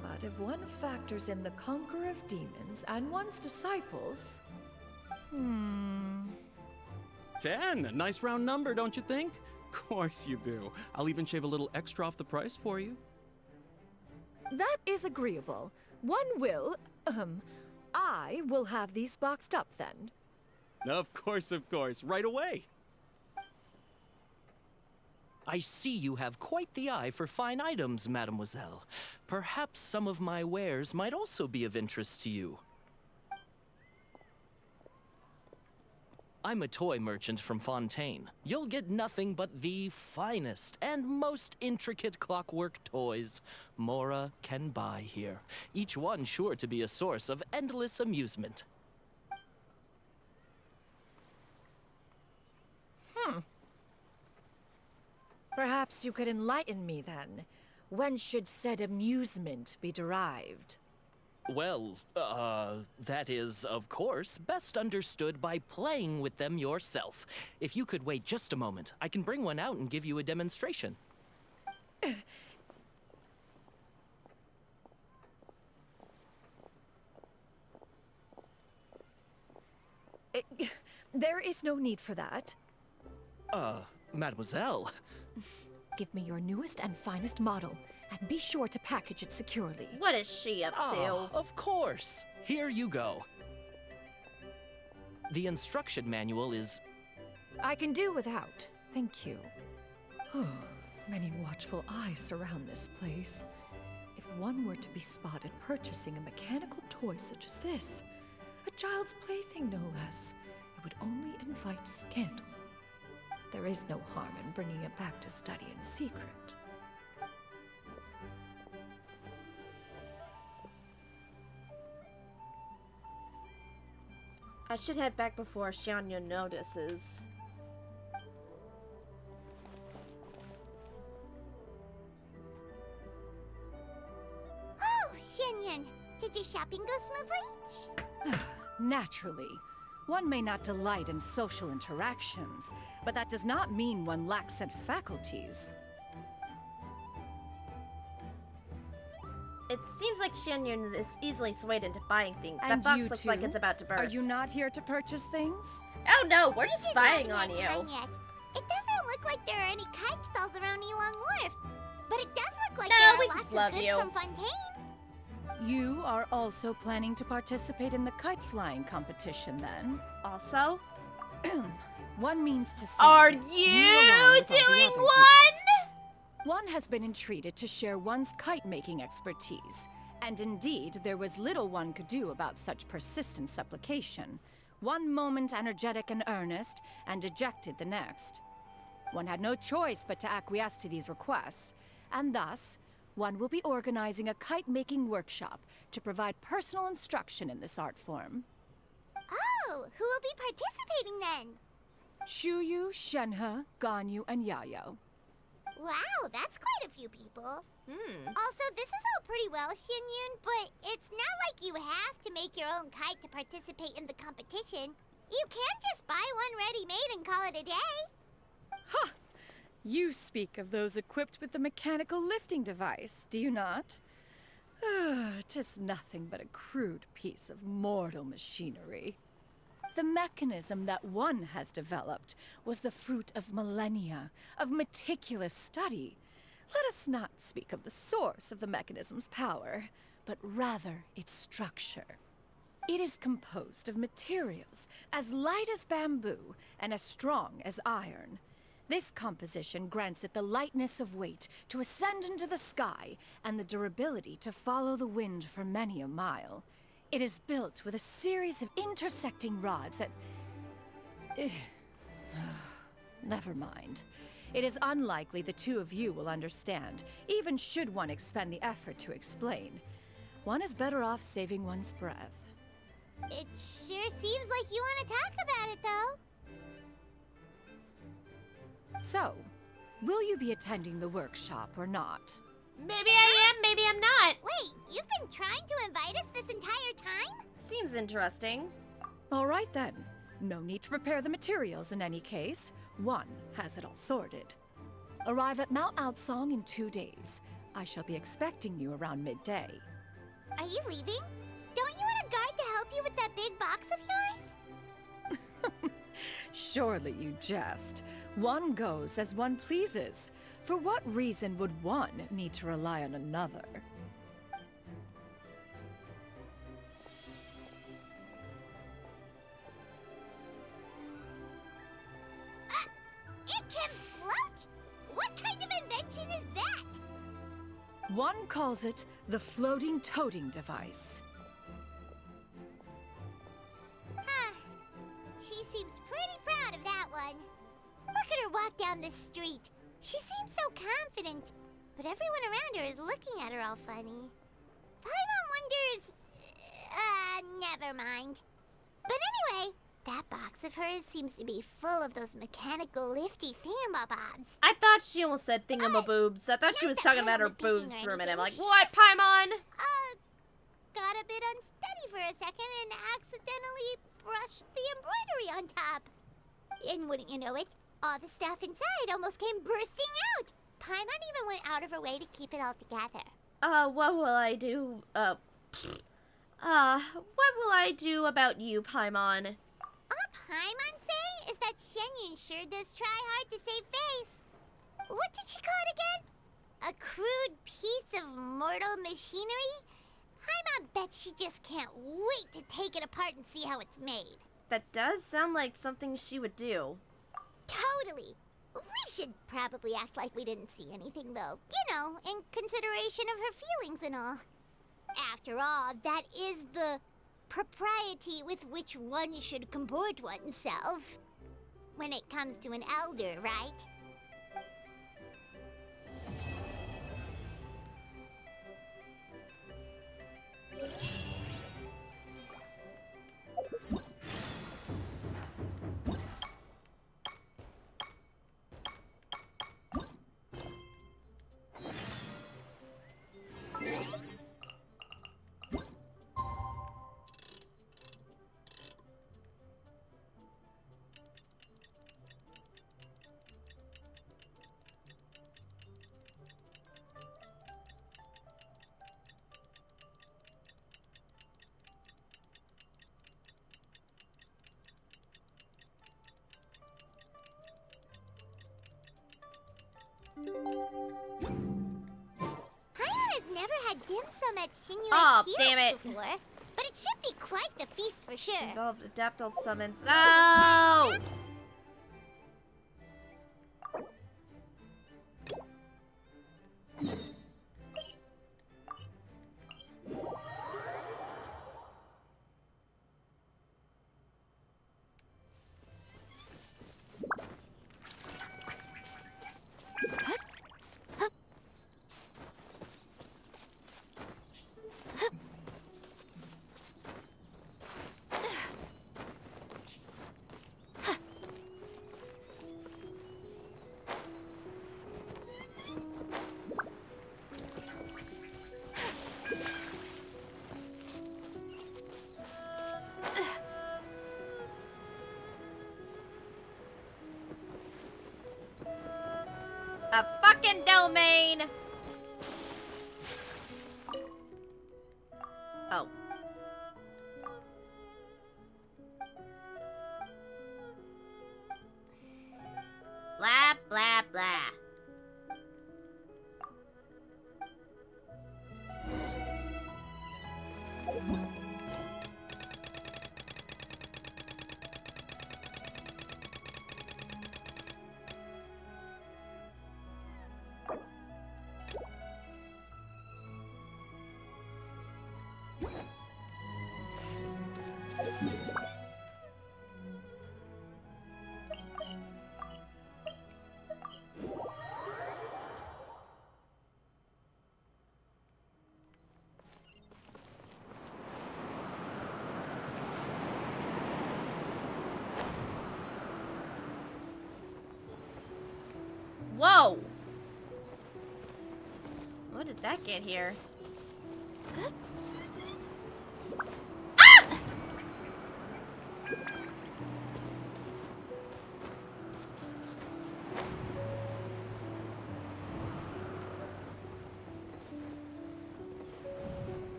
But if one factors in the conqueror of demons and one's disciples... 10! A nice round number, don't you think? Of course you do. I'll even shave a little extra off the price for you. That is agreeable. One will, I will have these boxed up then. Of course, right away. I see you have quite the eye for fine items, mademoiselle. Perhaps some of my wares might also be of interest to you. I'm a toy merchant from Fontaine. You'll get nothing but the finest and most intricate clockwork toys Mora can buy here. Each one sure to be a source of endless amusement. Perhaps you could enlighten me then. When should said amusement be derived? Well, that is, of course, best understood by playing with them yourself. If you could wait just a moment, I can bring one out and give you a demonstration. There is no need for that. Mademoiselle. Give me your newest and finest model, and be sure to package it securely. What is she up to? Of course. Here you go. The instruction manual is... I can do without. Thank you. Many watchful eyes surround this place. If one were to be spotted purchasing a mechanical toy such as this, a child's plaything no less, it would only invite scandal. There is no harm in bringing it back to study in secret. I should head back before Xianyun notices. Oh, Xianyun, did your shopping go smoothly? Naturally. One may not delight in social interactions, but that does not mean one lacks said faculties. It seems like Xianyun is easily swayed into buying things. And that box you looks too? like it's about to burst. Are you not here to purchase things? Oh no, we're just This is spying not on you. time yet. It doesn't look like there are any kite stalls around Elong Wharf, but it does look like No, there are we lots just of love goods you. from Fontaine. You are also planning to participate in the kite flying competition then? Also? One means to say... Are along you with all the doing other one? One has been entreated to share one's kite-making expertise, and indeed, there was little one could do about such persistent supplication. One moment energetic and earnest, and dejected the next. One had no choice but to acquiesce to these requests, and thus, one will be organizing a kite-making workshop to provide personal instruction in this art form. Oh, who will be participating then? Shuyu, Shenhe, Ganyu, and Yayo. Wow, that's quite a few people. Also, this is all pretty well, Xianyun, but it's not like you have to make your own kite to participate in the competition. You can just buy one ready-made and call it a day. Ha! You speak of those equipped with the mechanical lifting device, do you not? 'Tis nothing but a crude piece of mortal machinery. The mechanism that one has developed was the fruit of millennia of meticulous study. Let us not speak of the source of the mechanism's power, but rather its structure. It is composed of materials as light as bamboo and as strong as iron. This composition grants it the lightness of weight to ascend into the sky and the durability to follow the wind for many a mile. It is built with a series of intersecting rods that... Never mind. It is unlikely the two of you will understand, even should one expend the effort to explain. One is better off saving one's breath. It sure seems like you want to talk about it, though. So, will you be attending the workshop or not? Maybe I am, maybe I'm not. Wait, you've been trying to invite us this entire time? Seems interesting. All right then. No need to prepare the materials in any case. One has it all sorted. Arrive at Mount Outsong in 2 days. I shall be expecting you around midday. Are you leaving? Don't you want a guard to help you with that big box of yours? Surely you jest. One goes as one pleases. For what reason would one need to rely on another? It can float? What kind of invention is that? One calls it the floating toting device. Huh. She seems pretty proud of that one. Look at her walk down the street. She seems so confident, but everyone around her is looking at her all funny. Paimon wonders... never mind. But anyway, that box of hers seems to be full of those mechanical lifty thingamabobs. I thought she almost said thingamaboobs. I thought she was Not talking that about her Paimon was boobs peeking for or a minute. I'm like, anything. what, Paimon? Got a bit unsteady for a second and accidentally brushed the embroidery on top. And wouldn't you know it, all the stuff inside almost came bursting out. Paimon even went out of her way to keep it all together. What will I do? What will I do about you, Paimon? All Paimon say is that Shenyun sure does try hard to save face. What did she call it again? A crude piece of mortal machinery? Paimon bets she just can't wait to take it apart and see how it's made. That does sound like something she would do. Totally. We should probably act like we didn't see anything, though. You know, in consideration of her feelings and all. After all, that is the propriety with which one should comport oneself. When it comes to an elder, right? Paimon has never had dim sum at Shinyu Oh, Kiosk damn it. before, but it should be quite the feast for sure. Involved adaptal summons. No! A fucking domain! Oh. Blah, blah, blah. Whoa! What did that get here?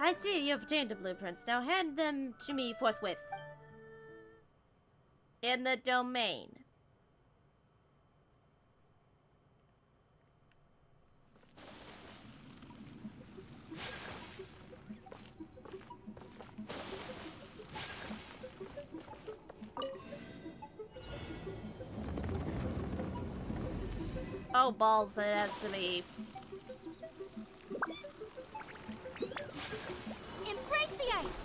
I see you have obtained the blueprints. Now hand them to me forthwith. In the domain. Oh, balls, it has to be. Embrace the ice!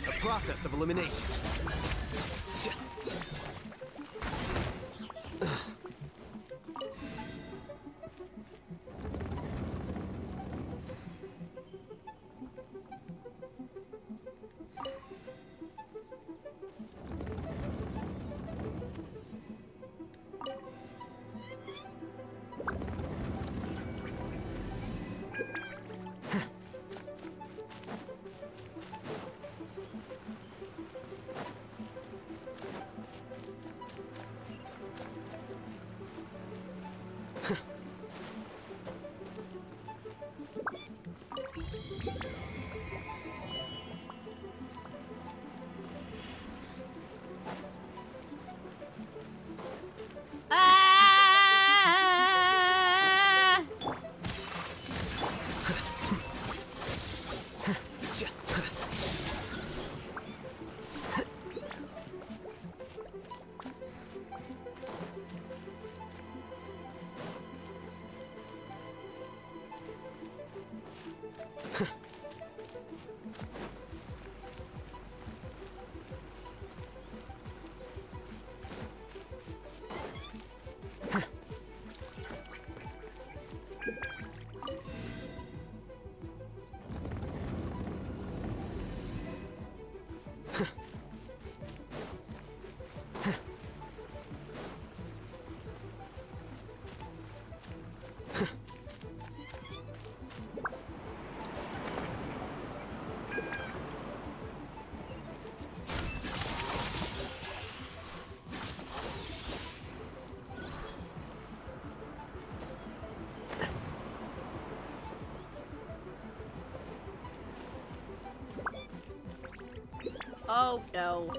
The process of elimination. Oh, no.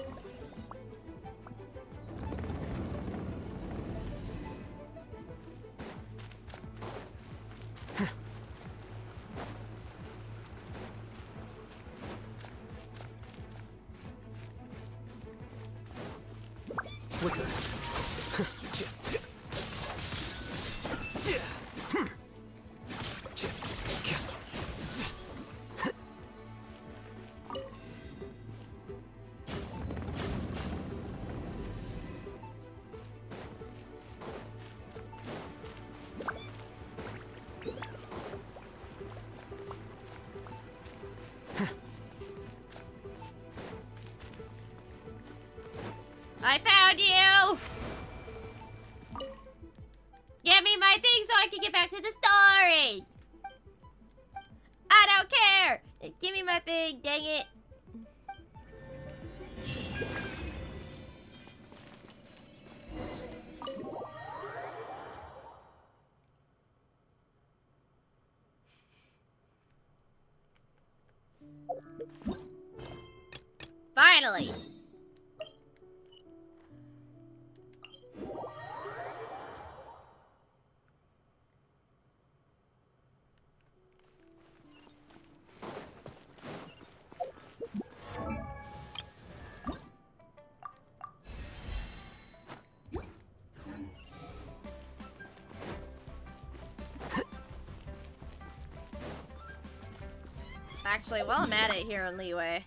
I found you! Give me my thing so I can get back to the story! I don't care! Give me my thing, dang it. Finally! Actually, while I'm at it here in Liyue.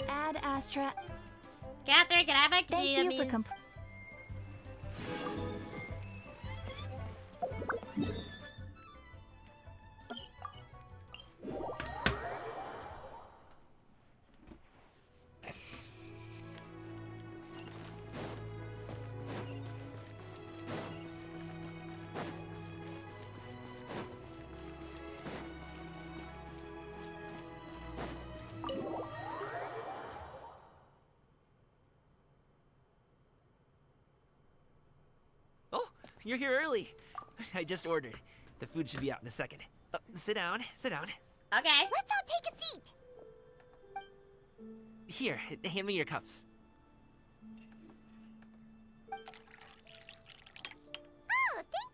Ad Astra. Catherine, can I have my Thank you for Oh, you're here early. I just ordered. The food should be out in a second. Sit down, sit down. Okay. Let's all take a seat. Here, hand me your cups. Oh, thank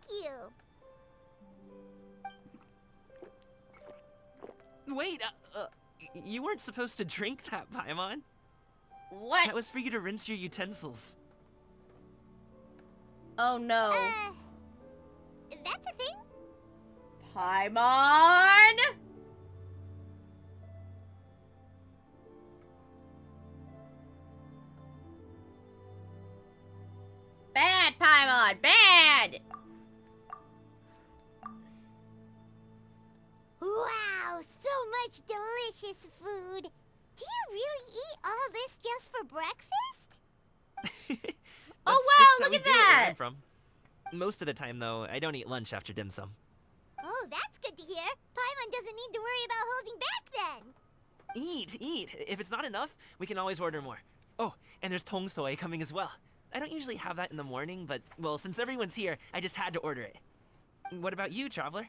you. Wait, you weren't supposed to drink that, Paimon. What? That was for you to rinse your utensils. Oh no. That's a thing? Paimon! Bad, Paimon, bad! Wow, so much delicious food. Do you really eat all this just for breakfast? Oh That's wow, just how look we at do it where that! I'm from. Most of the time, though, I don't eat lunch after dim sum. Oh, that's good to hear. Paimon doesn't need to worry about holding back then. Eat, eat. If it's not enough, we can always order more. Oh, and there's tong soy coming as well. I don't usually have that in the morning, but, well, since everyone's here, I just had to order it. What about you, Traveler?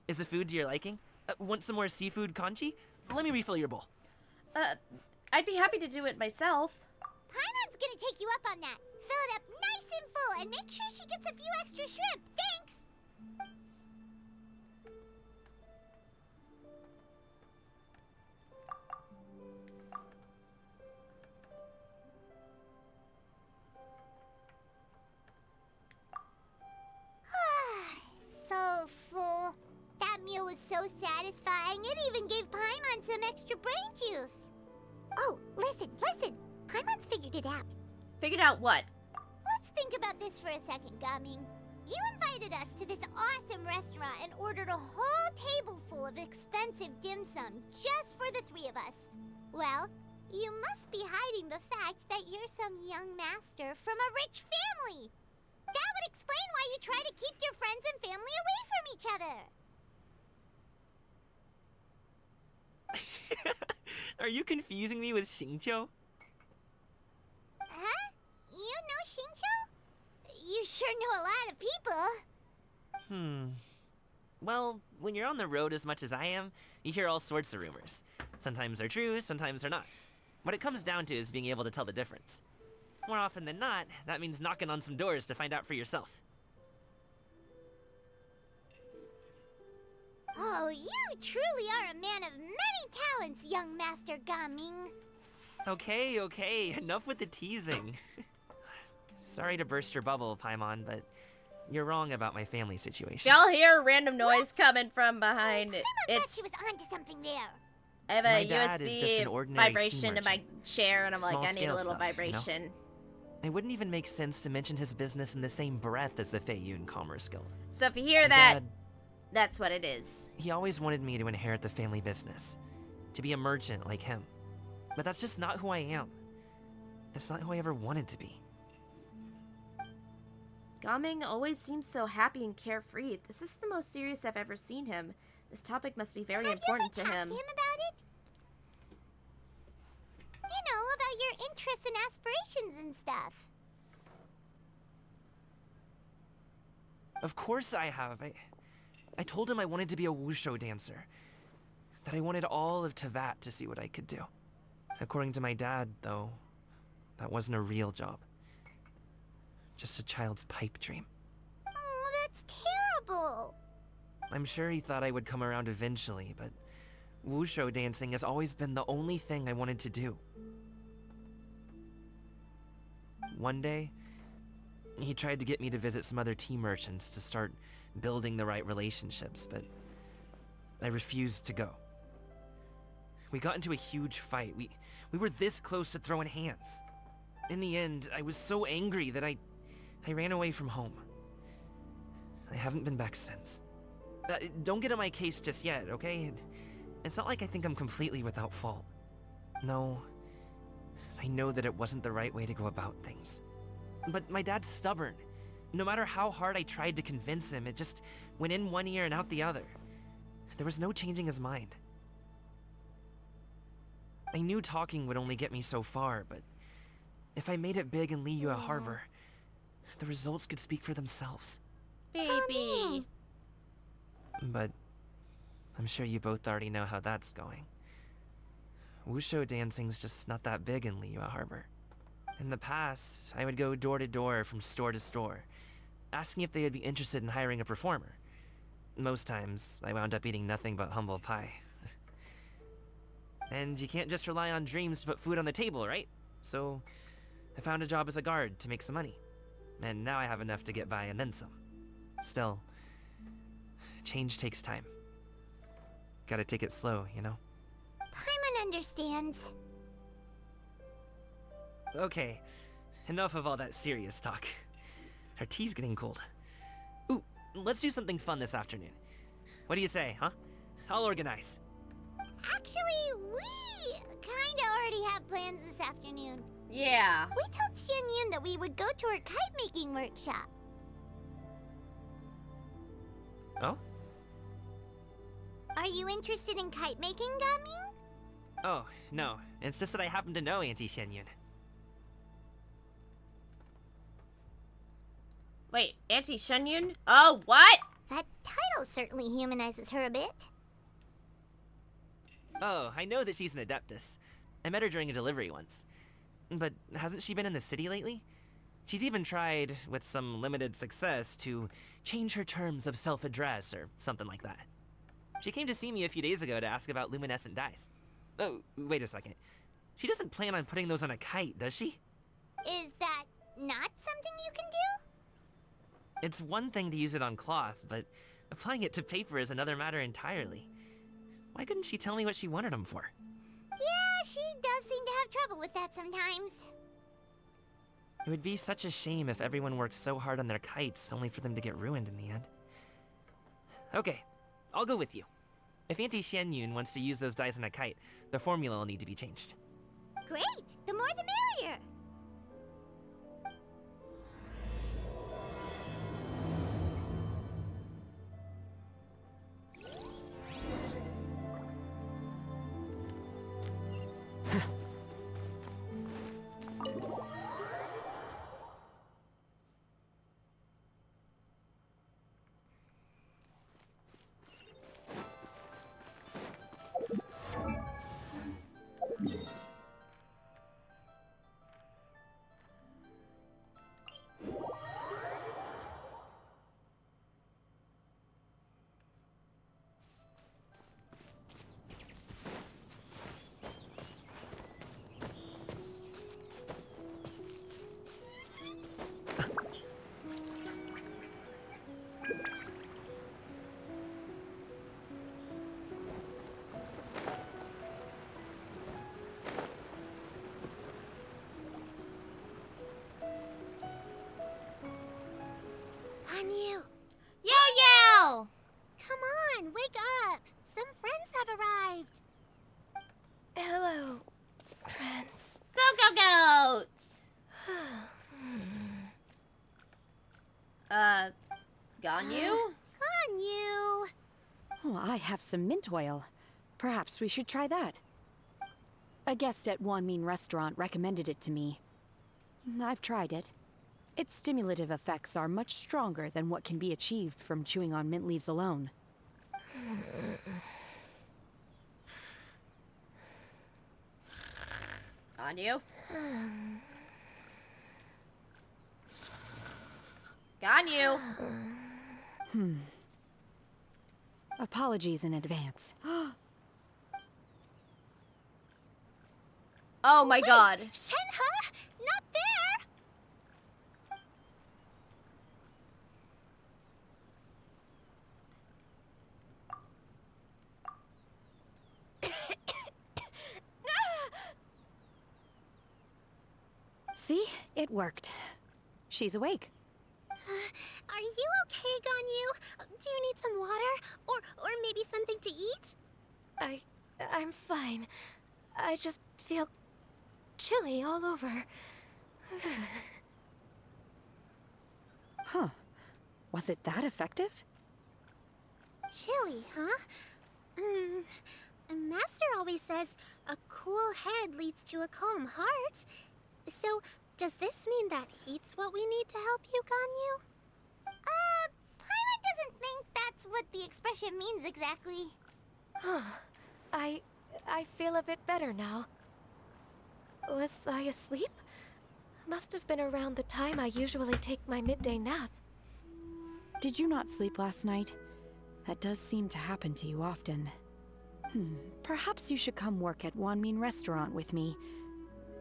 Is the food to your liking? Want some more seafood congee? Let me refill your bowl. I'd be happy to do it myself. Paimon's gonna take you up on that. Fill it up nice and full and make sure she gets a few extra shrimp. Thanks! So full. That meal was so satisfying, it even gave Paimon some extra brain juice. Oh, listen. Paimon's figured it out. Figured out what? Let's think about this for a second, Gumming. You invited us to this awesome restaurant and ordered a whole table full of expensive dim sum just for the three of us. Well, you must be hiding the fact that you're some young master from a rich family. That would explain why you try to keep your friends and family away from each other. Are you confusing me with Xingqiu? Huh? Well, when you're on the road as much as I am, you hear all sorts of rumors. Sometimes they're true, sometimes they're not. What it comes down to is being able to tell the difference. More often than not, that means knocking on some doors to find out for yourself. Oh, you truly are a man of many talents, young Master Gaming. Okay, enough with the teasing. Sorry to burst your bubble, Paimon, but you're wrong about my family situation. Y'all hear a random noise coming from behind. I thought she was onto something there. I have My a dad is just an USB ordinary vibration tea to my chair, and I'm like, I need a Small-scale little stuff, you know? vibration. It wouldn't even make sense to mention his business in the same breath as the Feiyun Commerce Guild. So if you hear My that, dad, that's what it is. he always wanted me to inherit the family business, to be a merchant like him. But that's just not who I am. It's not who I ever wanted to be. Gaming always seems so happy and carefree. This is the most serious I've ever seen him. This topic must be very important to him. Have you ever talked to him about it? You know, about your interests and aspirations and stuff. Of course I have. I told him I wanted to be a wushu dancer. That I wanted all of Tevat to see what I could do. According to my dad, though, that wasn't a real job. Just a child's pipe dream. Oh, that's terrible. I'm sure he thought I would come around eventually, but wushu dancing has always been the only thing I wanted to do. One day, he tried to get me to visit some other tea merchants to start building the right relationships, but I refused to go. We got into a huge fight. We were this close to throwing hands. In the end, I was so angry that I ran away from home. I haven't been back since. Don't get on my case just yet, okay? It's not like I think I'm completely without fault. No, I know that it wasn't the right way to go about things. But my dad's stubborn. No matter how hard I tried to convince him, it just went in one ear and out the other. There was no changing his mind. I knew talking would only get me so far, but if I made it big in Liyue Harbor, the results could speak for themselves. Baby. But I'm sure you both already know how that's going. Wushu dancing's just not that big in Liyue Harbor. In the past, I would go door to door from store to store, asking if they would be interested in hiring a performer. Most times, I wound up eating nothing but humble pie. And you can't just rely on dreams to put food on the table, right? So, I found a job as a guard to make some money. And now I have enough to get by and then some. Still, change takes time. Gotta take it slow, you know? Paimon understands. Okay, enough of all that serious talk. Our tea's getting cold. Ooh, let's do something fun this afternoon. What do you say, huh? I'll organize. Actually, we kinda already have plans this afternoon. Yeah. We told Xianyun that we would go to her kite-making workshop. Oh? Are you interested in kite-making, Gaming? Oh, no. It's just that I happen to know Auntie Xianyun. Wait, Auntie Shenyun? Oh, what? That title certainly humanizes her a bit. Oh, I know that she's an Adeptus. I met her during a delivery once. But hasn't she been in the city lately? She's even tried, with some limited success, to change her terms of self-address or something like that. She came to see me a few days ago to ask about luminescent dyes. Oh, wait a second. She doesn't plan on putting those on a kite, does she? Is that not something you can do? It's one thing to use it on cloth, but applying it to paper is another matter entirely. Why couldn't she tell me what she wanted them for? Yeah, she does seem to have trouble with that sometimes. It would be such a shame if everyone worked so hard on their kites only for them to get ruined in the end. Okay, I'll go with you. If Auntie Xianyun wants to use those dyes on a kite, the formula will need to be changed. Great! The more the merrier! Ganyu? Ganyu! Oh, I have some mint oil. Perhaps we should try that. A guest at Wanmin Restaurant recommended it to me. I've tried it. Its stimulative effects are much stronger than what can be achieved from chewing on mint leaves alone. Ganyu? Ganyu! Apologies in advance. Oh my god. Shenhe? Not there! See? It worked. She's awake. Are you okay, Ganyu? Do you need some water? Or maybe something to eat? I'm fine. I just feel chilly all over. Huh. Was it that effective? Chilly, huh? Master always says a cool head leads to a calm heart. So, does this mean that heat's what we need to help you, Ganyu? Paimon doesn't think that's what the expression means exactly. I feel a bit better now. Was I asleep? Must have been around the time I usually take my midday nap. Did you not sleep last night? That does seem to happen to you often. Perhaps you should come work at Wanmin Restaurant with me.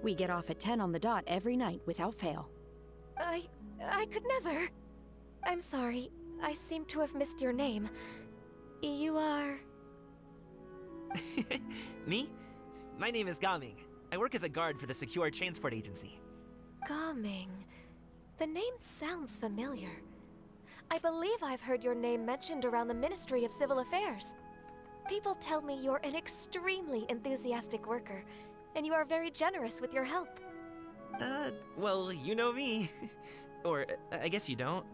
We get off at 10 on the dot every night without fail. I could never. I'm sorry. I seem to have missed your name. You are... Me? My name is Gaming. I work as a guard for the Secure Transport Agency. Gaming. The name sounds familiar. I believe I've heard your name mentioned around the Ministry of Civil Affairs. People tell me you're an extremely enthusiastic worker, and you are very generous with your help. Well, you know me. Or, I guess you don't.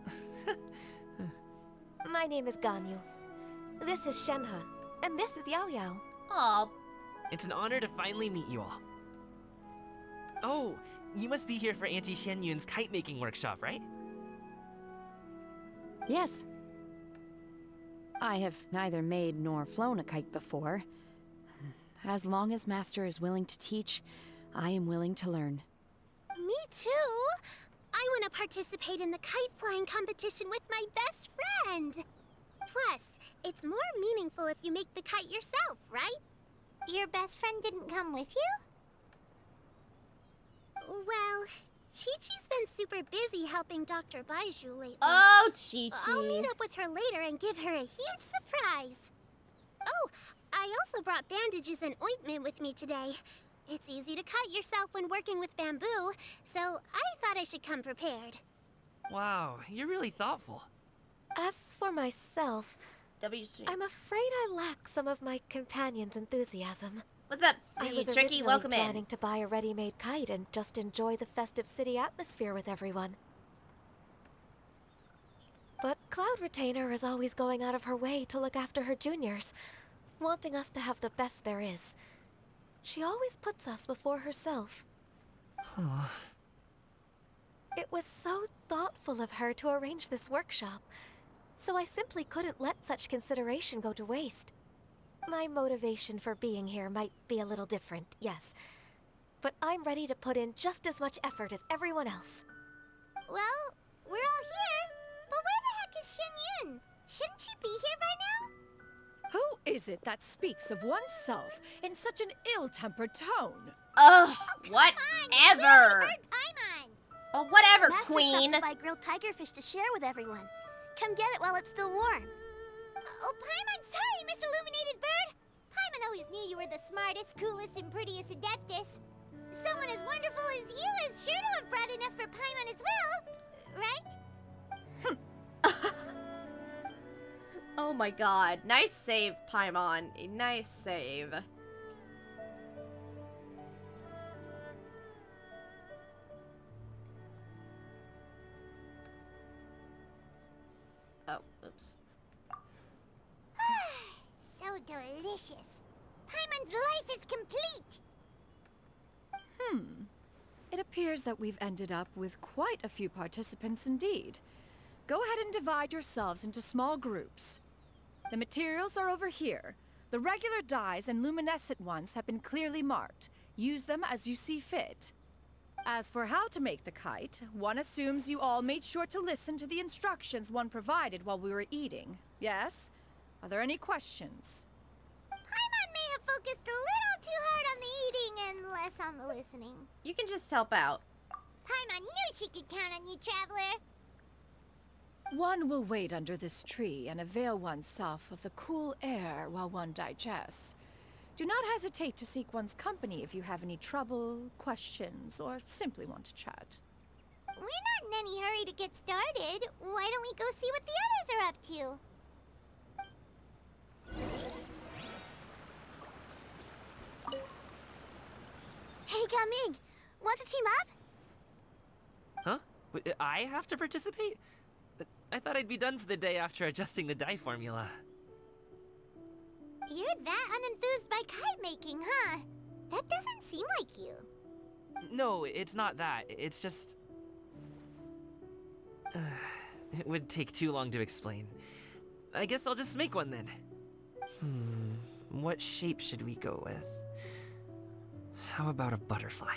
My name is Ganyu. This is Shenhe, and this is Yao Yao. Aw. It's an honor to finally meet you all. Oh, you must be here for Auntie Shen Yun's kite-making workshop, right? Yes. I have neither made nor flown a kite before. As long as Master is willing to teach, I am willing to learn. Me too! I want to participate in the kite flying competition with my best friend! Plus, it's more meaningful if you make the kite yourself, right? Your best friend didn't come with you? Well, Chi-Chi's been super busy helping Dr. Baiju lately. Oh, Chi-Chi. I'll meet up with her later and give her a huge surprise. Oh, I also brought bandages and ointment with me today. It's easy to cut yourself when working with bamboo, so I thought I should come prepared. Wow, you're really thoughtful. As for myself, I'm afraid I lack some of my companion's enthusiasm. What's up, I was Tricky? originally Welcome in. planning to buy a ready-made kite and just enjoy the festive city atmosphere with everyone. But Cloud Retainer is always going out of her way to look after her juniors, wanting us to have the best there is. She always puts us before herself. It was so thoughtful of her to arrange this workshop, so I simply couldn't let such consideration go to waste. My motivation for being here might be a little different, yes, but I'm ready to put in just as much effort as everyone else. Well, we're all here, but where the heck is Shen Yun? Shouldn't she be here by now? Who is it that speaks of oneself in such an ill-tempered tone? Ugh, We whatever. already heard Paimon. Oh, whatever, Master Queen. stopped to buy grilled tigerfish to share with everyone. Come get it while it's still warm. Oh, Paimon, sorry, Miss Illuminated Bird. Paimon always knew you were the smartest, coolest, and prettiest Adeptus. Someone as wonderful as you is sure to have brought enough for Paimon as well, right? Oh my god. Nice save, Paimon. Nice save. Oh, oops. herbs. So delicious. Paimon's life is complete. It appears that we've ended up with quite a few participants indeed. Go ahead and divide yourselves into small groups. The materials are over here. The regular dyes and luminescent ones have been clearly marked. Use them as you see fit. As for how to make the kite, one assumes you all made sure to listen to the instructions one provided while we were eating. Yes? Are there any questions? Paimon may have focused a little too hard on the eating and less on the listening. You can just help out. Paimon knew she could count on you, Traveler. One will wait under this tree and avail oneself of the cool air while one digests. Do not hesitate to seek one's company if you have any trouble, questions, or simply want to chat. We're not in any hurry to get started. Why don't we go see what the others are up to? Hey, Gaming! Want to team up? Huh? I have to participate? I thought I'd be done for the day after adjusting the dye formula. You're that unenthused by kite making, huh? That doesn't seem like you. No, it's not that. It's just... it would take too long to explain. I guess I'll just make one then. What shape should we go with? How about a butterfly?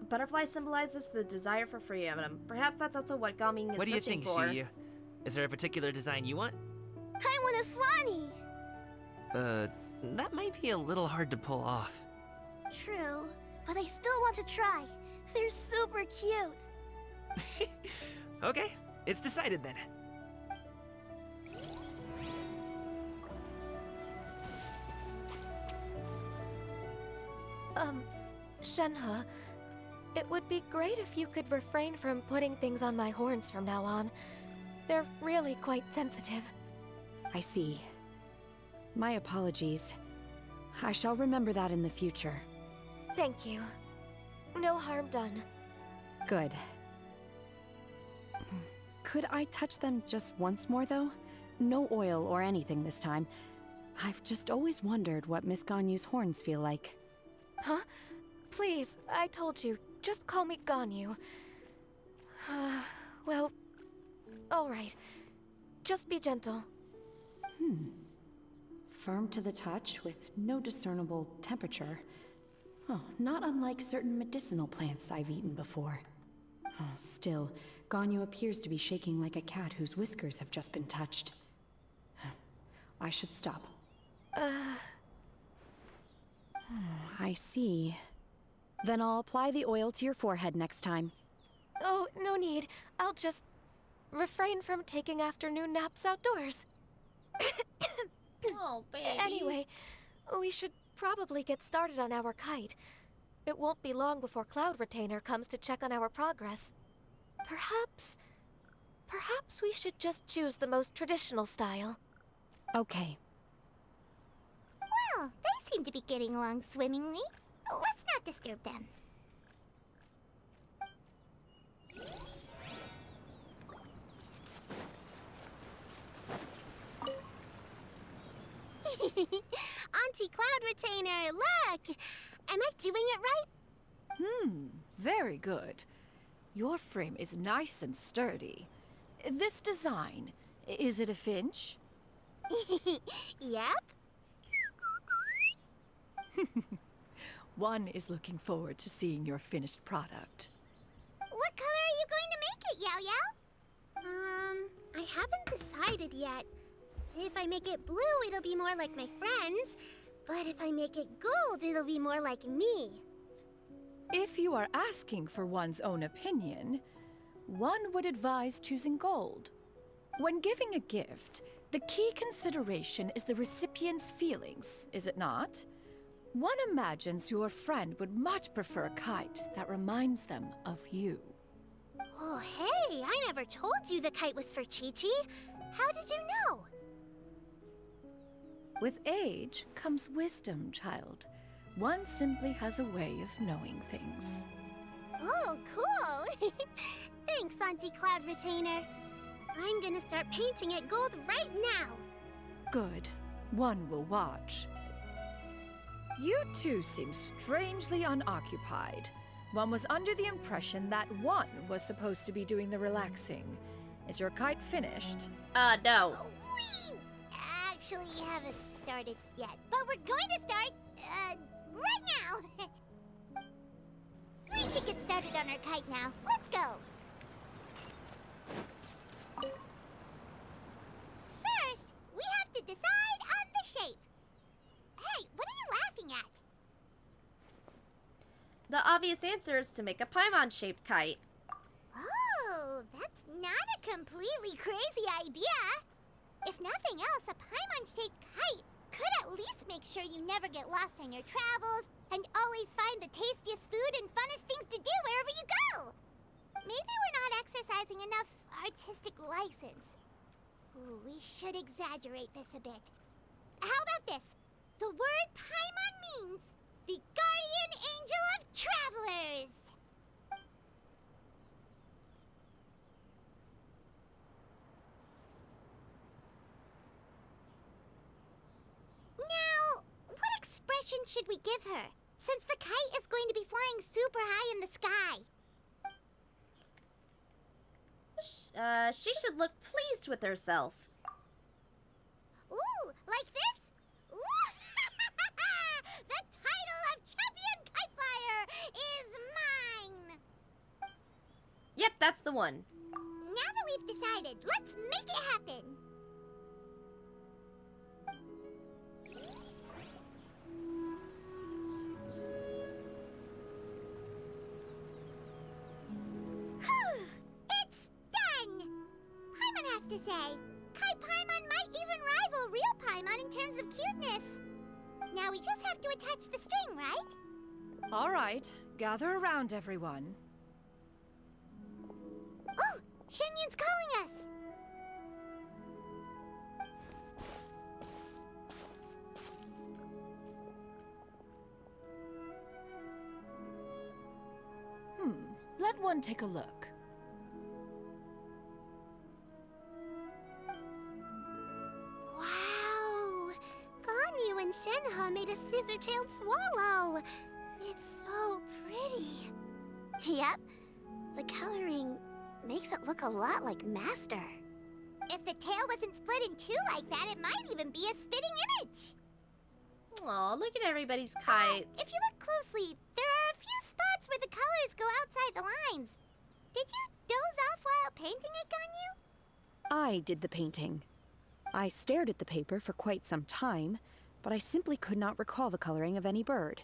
A butterfly symbolizes the desire for freedom. Perhaps that's also what Gaming is What do you searching think, for. Shi? Is there a particular design you want? I want a swanee! That might be a little hard to pull off. True, but I still want to try. They're super cute. Okay, it's decided then. Shenhe, it would be great if you could refrain from putting things on my horns from now on. They're really quite sensitive. I see. My apologies. I shall remember that in the future. Thank you. No harm done. Good. Could I touch them just once more, though? No oil or anything this time. I've just always wondered what Miss Ganyu's horns feel like. Huh? Please, I told you. Just call me Ganyu. Well, alright. Just be gentle. Firm to the touch with no discernible temperature. Oh, not unlike certain medicinal plants I've eaten before. Oh, still, Ganyu appears to be shaking like a cat whose whiskers have just been touched. I should stop. I see. Then I'll apply the oil to your forehead next time. Oh, no need. I'll just refrain from taking afternoon naps outdoors. Oh, baby. Anyway, we should probably get started on our kite. It won't be long before Cloud Retainer comes to check on our progress. Perhaps we should just choose the most traditional style. Okay. Well, they seem to be getting along swimmingly. Let's not disturb them. Auntie Cloud Retainer, look! Am I doing it right? Very good. Your frame is nice and sturdy. This design, is it a finch? Yep. One is looking forward to seeing your finished product. What color are you going to make it, Yao Yao? I haven't decided yet. If I make it blue, it'll be more like my friends. But if I make it gold, it'll be more like me. If you are asking for one's own opinion, one would advise choosing gold. When giving a gift, the key consideration is the recipient's feelings, is it not? One imagines your friend would much prefer a kite that reminds them of you. Oh, hey, I never told you the kite was for Chi-Chi. How did you know? With age comes wisdom, child. One simply has a way of knowing things. Oh, cool. Thanks, Auntie Cloud Retainer. I'm gonna start painting it gold right now. Good. One will watch. You two seem strangely unoccupied. One was under the impression that one was supposed to be doing the relaxing. Is your kite finished? No. We actually haven't started yet, but we're going to start, right now. We should get started on our kite now. Let's go. First, we have to decide on the shape. Hey, what are you laughing at? The obvious answer is to make a Paimon-shaped kite. Oh, that's not a completely crazy idea. If nothing else, a Paimon-shaped kite could at least make sure you never get lost on your travels and always find the tastiest food and funnest things to do wherever you go. Maybe we're not exercising enough artistic license. Ooh, we should exaggerate this a bit. How about this? The word Paimon means the guardian angel of travelers. Now, what expression should we give her, since the kite is going to be flying super high in the sky? She should look pleased with herself. Ooh, like this? Ooh! The title of Champion Kite Flyer is mine! Yep, that's the one. Now that we've decided, let's make it happen! It's done! Paimon has to say, Kite Paimon might even rival real Paimon in terms of cuteness. Now we just have to attach the string, right? All right, gather around, everyone. Oh, Shenyun's calling us! Let one take a look. Wow! Ganyu and Shenhe made a scissor-tailed swallow! It's so pretty. Yep. The coloring makes it look a lot like Master. If the tail wasn't split in two like that, it might even be a spitting image. Aw, look at everybody's kites. If you look closely, there are a few spots where the colors go outside the lines. Did you doze off while painting it, Ganyu? I did the painting. I stared at the paper for quite some time, but I simply could not recall the coloring of any bird.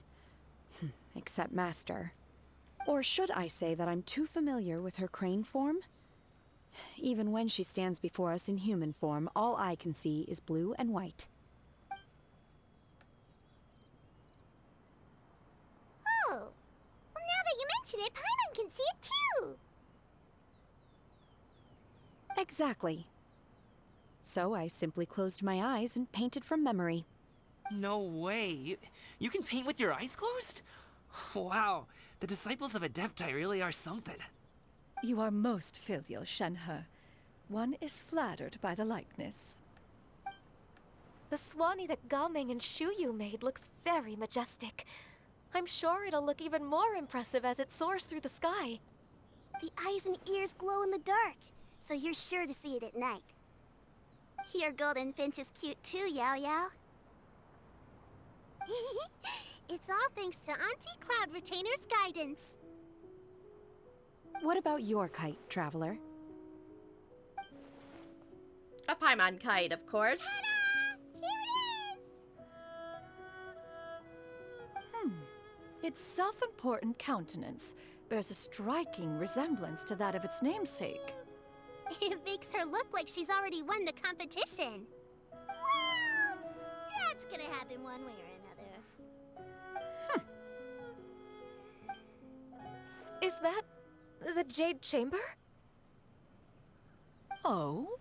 Except Master. Or should I say that I'm too familiar with her crane form? Even when she stands before us in human form, all I can see is blue and white. Oh, well, now that you mention it, Paimon can see it too! Exactly. So I simply closed my eyes and painted from memory. No way. You can paint with your eyes closed? Wow, the disciples of Adepti really are something. You are most filial, Shenhe. One is flattered by the likeness. The Swanee that Gaming and Shuyu made looks very majestic. I'm sure it'll look even more impressive as it soars through the sky. The eyes and ears glow in the dark, so you're sure to see it at night. Your golden finch is cute too, Yao Yao. It's all thanks to Auntie Cloud Retainer's guidance. What about your kite, Traveler? A Paimon kite, of course. Ta-da! Here it is! Its self-important countenance bears a striking resemblance to that of its namesake. It makes her look like she's already won the competition. Well, that's gonna happen one way or another. Is that the Jade Chamber? Oh?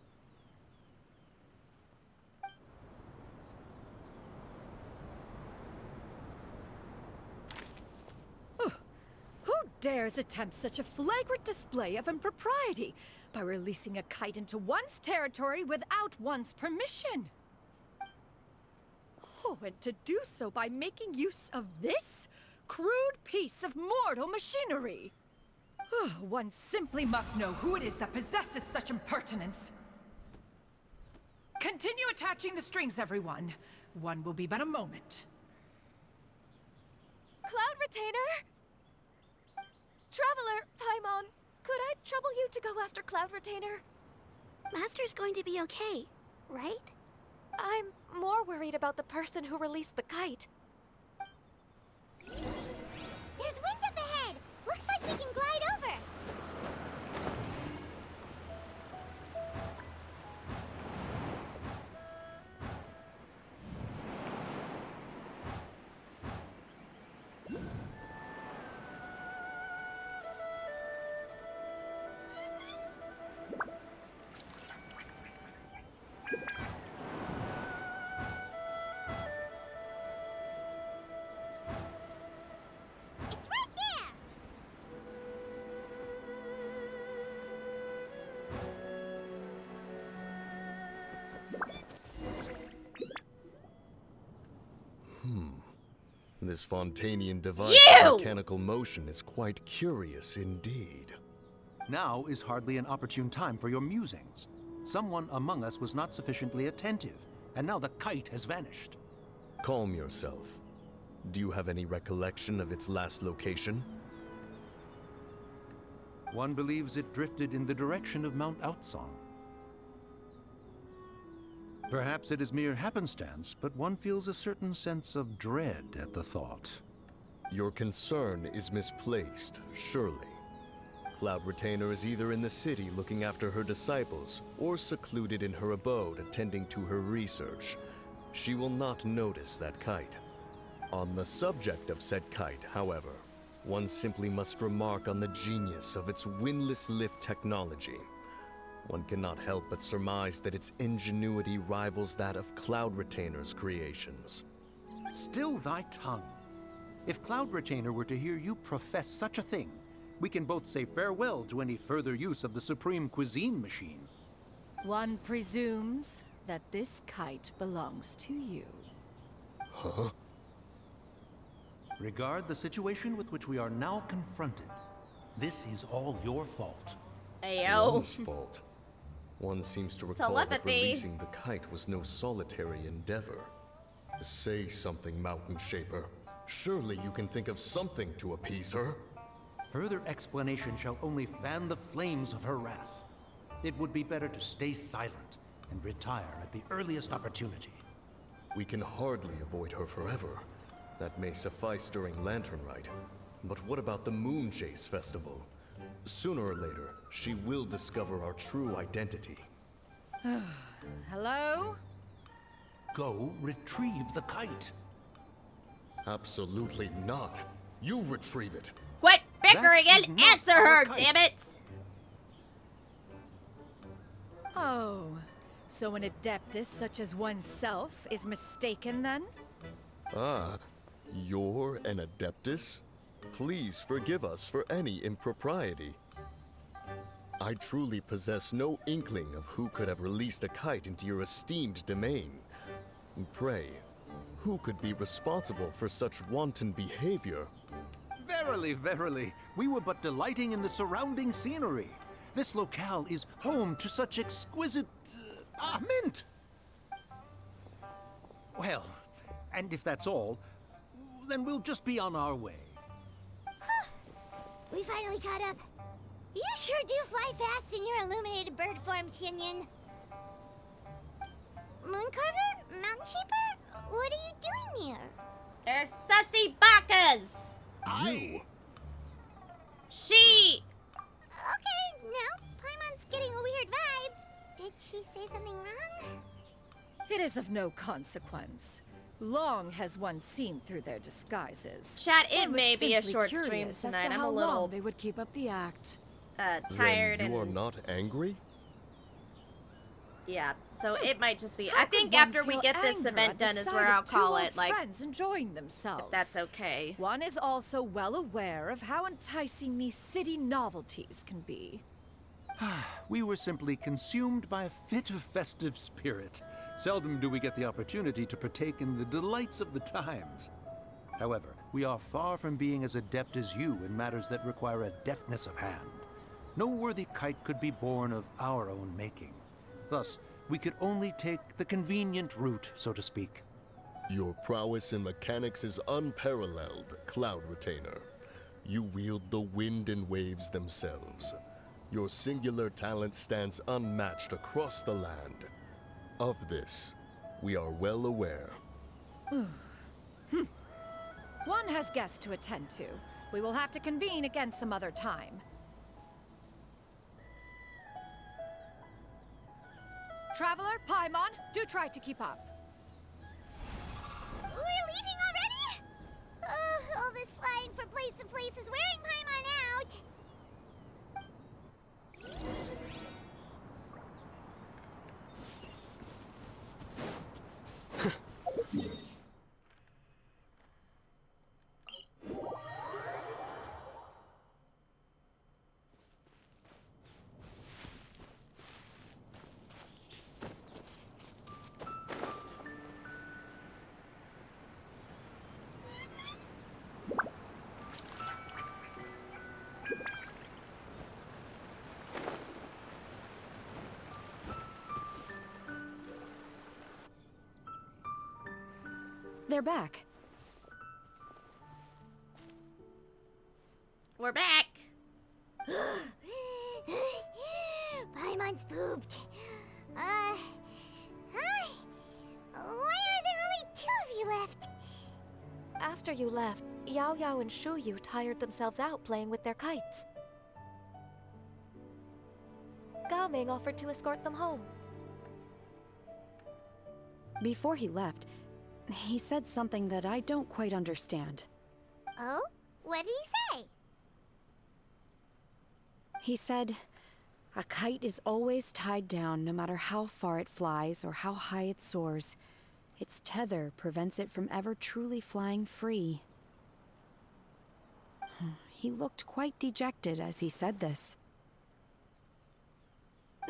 Who dares attempt such a flagrant display of impropriety? by releasing a kite into one's territory without one's permission. Oh, and to do so by making use of this crude piece of mortal machinery. One simply must know who it is that possesses such impertinence. Continue attaching the strings, everyone. One will be but a moment. Cloud Retainer! Traveler, Paimon, could I trouble you to go after Cloud Retainer? Master's going to be okay, right? I'm more worried about the person who released the kite. There's wind up ahead! Looks like we can glide over! It's right there! This Fontanian device You! of mechanical motion is quite curious indeed. Now is hardly an opportune time for your musings. Someone among us was not sufficiently attentive, and now the kite has vanished. Calm yourself. Do you have any recollection of its last location? One believes it drifted in the direction of Mount Outsong. Perhaps it is mere happenstance, but one feels a certain sense of dread at the thought. Your concern is misplaced, surely. Cloud Retainer is either in the city looking after her disciples, or secluded in her abode attending to her research. She will not notice that kite. On the subject of said kite, however, one simply must remark on the genius of its windless lift technology. One cannot help but surmise that its ingenuity rivals that of Cloud Retainer's creations. Still thy tongue. If Cloud Retainer were to hear you profess such a thing, we can both say farewell to any further use of the Supreme Cuisine Machine. One presumes that this kite belongs to you. Huh? Regard the situation with which we are now confronted. This is all your fault. Ayo. One's fault. One seems to recall that releasing the kite was no solitary endeavor. Say something, Mountain Shaper. Surely you can think of something to appease her. Further explanation shall only fan the flames of her wrath. It would be better to stay silent and retire at the earliest opportunity. We can hardly avoid her forever. That may suffice during Lantern Rite. But what about the Moon Chase Festival? Sooner or later, she will discover our true identity. Hello? Go retrieve the kite. Absolutely not. You retrieve it. Quit bickering and answer her, damn it! Oh, so an adeptus such as oneself is mistaken then? Ah, you're an Adeptus? Please forgive us for any impropriety. I truly possess no inkling of who could have released a kite into your esteemed domain. Pray, who could be responsible for such wanton behavior? Verily, verily, we were but delighting in the surrounding scenery. This locale is home to such exquisite... mint! Well, and if that's all, then we'll just be on our way. We finally caught up. You sure do fly fast in your illuminated bird form, Shinyan. Mooncarver? Mountain Shaper? What are you doing here? They're sussy bakas! You? She... Okay, now Paimon's getting a weird vibe. Did she say something wrong? It is of no consequence. Long has one seen through their disguises. Chat, it One was may be a simply short stream curious as to tonight. I'm how a little long they would keep up the act. tired Then you and... are not angry? Yeah, so it might just be... How I could think one after we feel get this anger event at the done is sight where of I'll two call old it, like... friends enjoying themselves. If that's okay. One is also well aware of how enticing these city novelties can be. We were simply consumed by a fit of festive spirit. Seldom do we get the opportunity to partake in the delights of the times. However, we are far from being as adept as you in matters that require a deftness of hand. No worthy kite could be born of our own making. Thus, we could only take the convenient route, so to speak. Your prowess in mechanics is unparalleled, Cloud Retainer. You wield the wind and waves themselves. Your singular talent stands unmatched across the land. Of this, we are well aware. One has guests to attend to. We will have to convene again some other time. Traveler, Paimon, do try to keep up. We're leaving already? All this flying from place to place is wearing Paimon out. They're back. We're back. Paimon's pooped. Hi. Why are there only two of you left? After you left, Yao Yao and Shu Yu tired themselves out playing with their kites. Gao Ming offered to escort them home. Before he left, he said something that I don't quite understand. Oh? What did he say? He said, a kite is always tied down no matter how far it flies or how high it soars. Its tether prevents it from ever truly flying free. He looked quite dejected as he said this.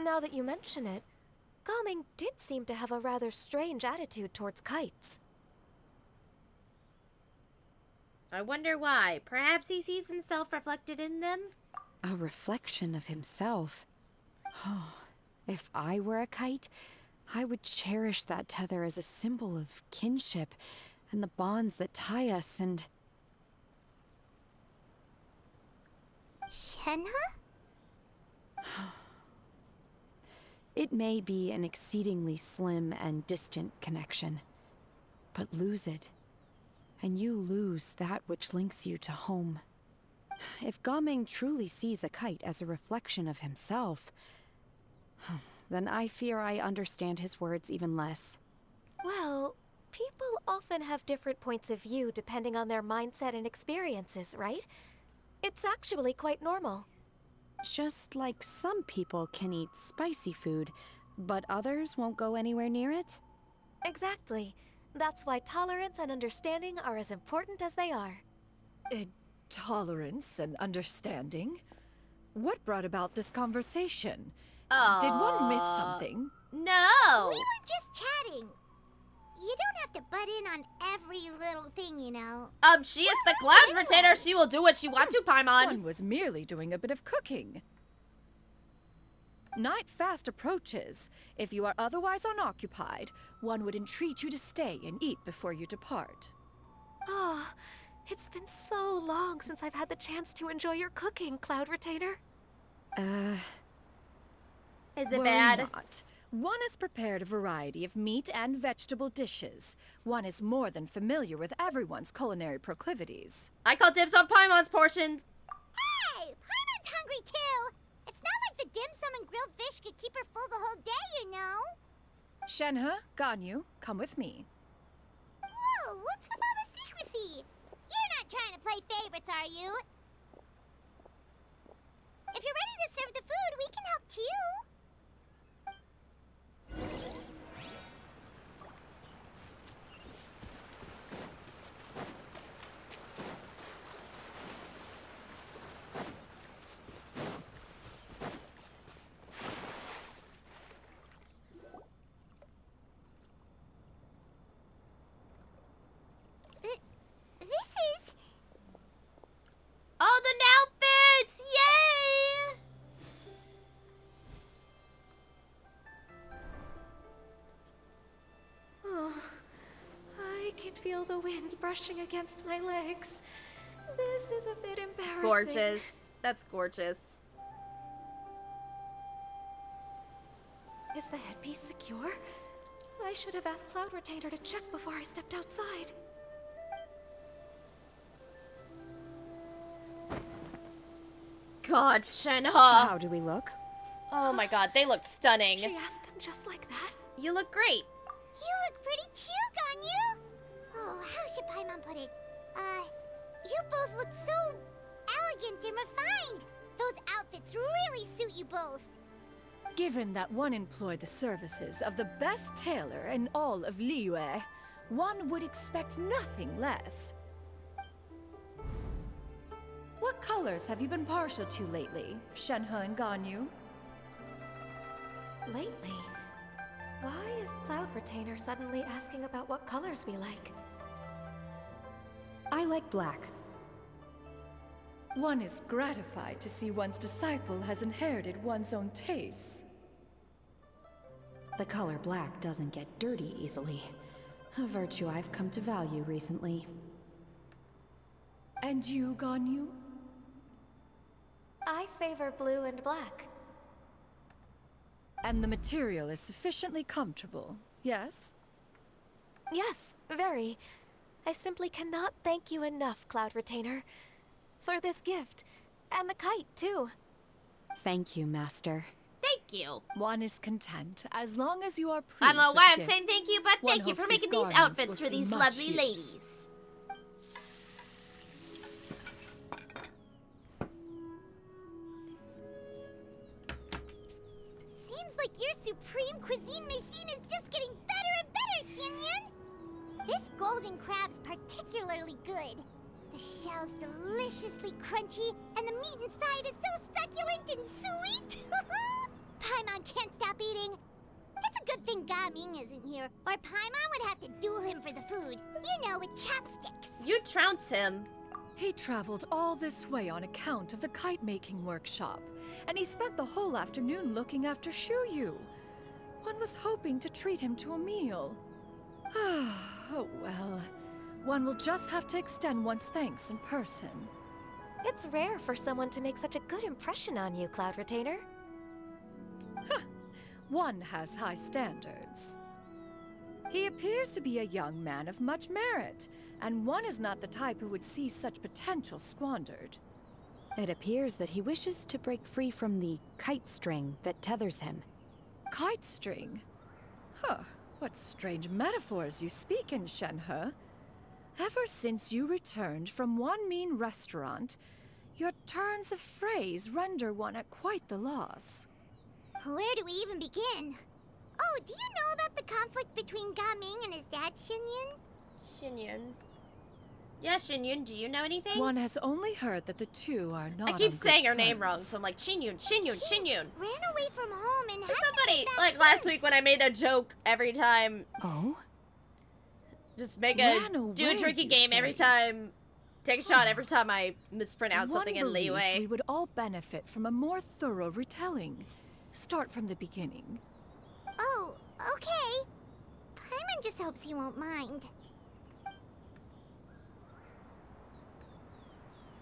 Now that you mention it, Gao Ming did seem to have a rather strange attitude towards kites. I wonder why. Perhaps he sees himself reflected in them? A reflection of himself. Oh, if I were a kite, I would cherish that tether as a symbol of kinship and the bonds that tie us and... Shenhe? It may be an exceedingly slim and distant connection, but lose it, and you lose that which links you to home. If Gao Ming truly sees a kite as a reflection of himself, then I fear I understand his words even less. Well, people often have different points of view depending on their mindset and experiences, right? It's actually quite normal. Just like some people can eat spicy food, but others won't go anywhere near it? Exactly. That's why tolerance and understanding are as important as they are. Tolerance and understanding? What brought about this conversation? Oh. Did one miss something? No! We were just chatting. You don't have to butt in on every little thing, you know. She is the Cloud Retainer. She will do what she wants to, Paimon. One was merely doing a bit of cooking. Night fast approaches. If you are otherwise unoccupied, one would entreat you to stay and eat before you depart. Oh, it's been so long since I've had the chance to enjoy your cooking, Cloud Retainer. Is it Worry bad? not. One has prepared a variety of meat and vegetable dishes. One is more than familiar with everyone's culinary proclivities. I call dibs on Paimon's portions. Hey! Paimon's hungry too! It's not like the dim sum and grilled fish could keep her full the whole day, you know? Shenhe, Ganyu, come with me. Whoa, what's with all the secrecy? You're not trying to play favorites, are you? If you're ready to serve the food, we can help too. feel the wind brushing against my legs. This is a bit embarrassing. Gorgeous. That's gorgeous. Is the headpiece secure? I should have asked Cloud Retainer to check before I stepped outside. God, Shenhe. How do we look? Oh my god, they look stunning. She asked them just like that? You look great. You look pretty too, Ganyu. Oh, how should Paimon put it? You both look so elegant and refined. Those outfits really suit you both. Given that one employed the services of the best tailor in all of Liyue, one would expect nothing less. What colors have you been partial to lately, Shenhe and Ganyu? Lately? Why is Cloud Retainer suddenly asking about what colors we like? I like black. One is gratified to see one's disciple has inherited one's own tastes. The color black doesn't get dirty easily. A virtue I've come to value recently. And you, Ganyu? I favor blue and black. And the material is sufficiently comfortable, yes? Yes, very. I simply cannot thank you enough, Cloud Retainer, for this gift. And the kite, too. Thank you, Master. Thank you. One is content, as long as you are pleased. I don't know with why the I'm gift. saying thank you, but One thank you for hopes making his these garments outfits will for see these much lovely use. ladies. Seems like your supreme cuisine machine is just getting better and better, Xinyun. This golden crab's particularly good. The shell's deliciously crunchy, and the meat inside is so succulent and sweet. Paimon can't stop eating. It's a good thing Gaming isn't here, or Paimon would have to duel him for the food. You know, with chopsticks. You trounce him. He traveled all this way on account of the kite-making workshop, and he spent the whole afternoon looking after Shuyu. One was hoping to treat him to a meal. Oh well. One will just have to extend one's thanks in person. It's rare for someone to make such a good impression on you, Cloud Retainer. One has high standards. He appears to be a young man of much merit, and one is not the type who would see such potential squandered. It appears that he wishes to break free from the kite string that tethers him. Kite string? Huh, what strange metaphors you speak in, Shenhe. Ever since you returned from one mean restaurant, your turns of phrase render one at quite the loss. Where do we even begin? Oh, do you know about the conflict between Gaming and his dad, Xinyun? Xinyun. Yeah, Xinyun, do you know anything? One has only heard that the two are not I keep on saying good her name terms. wrong, so I'm like, Xinyun, Xinyun, Xinyun. Ran away from home and It's so hasn't funny. been back Like last since. week when I made a joke every time. Oh? Just make Ran do a away, drinking you game every say? time. Take a shot every time I mispronounce One something in believes we Liyue. would all benefit from a more thorough retelling. Start from the beginning. Oh, okay. Paimon just hopes he won't mind.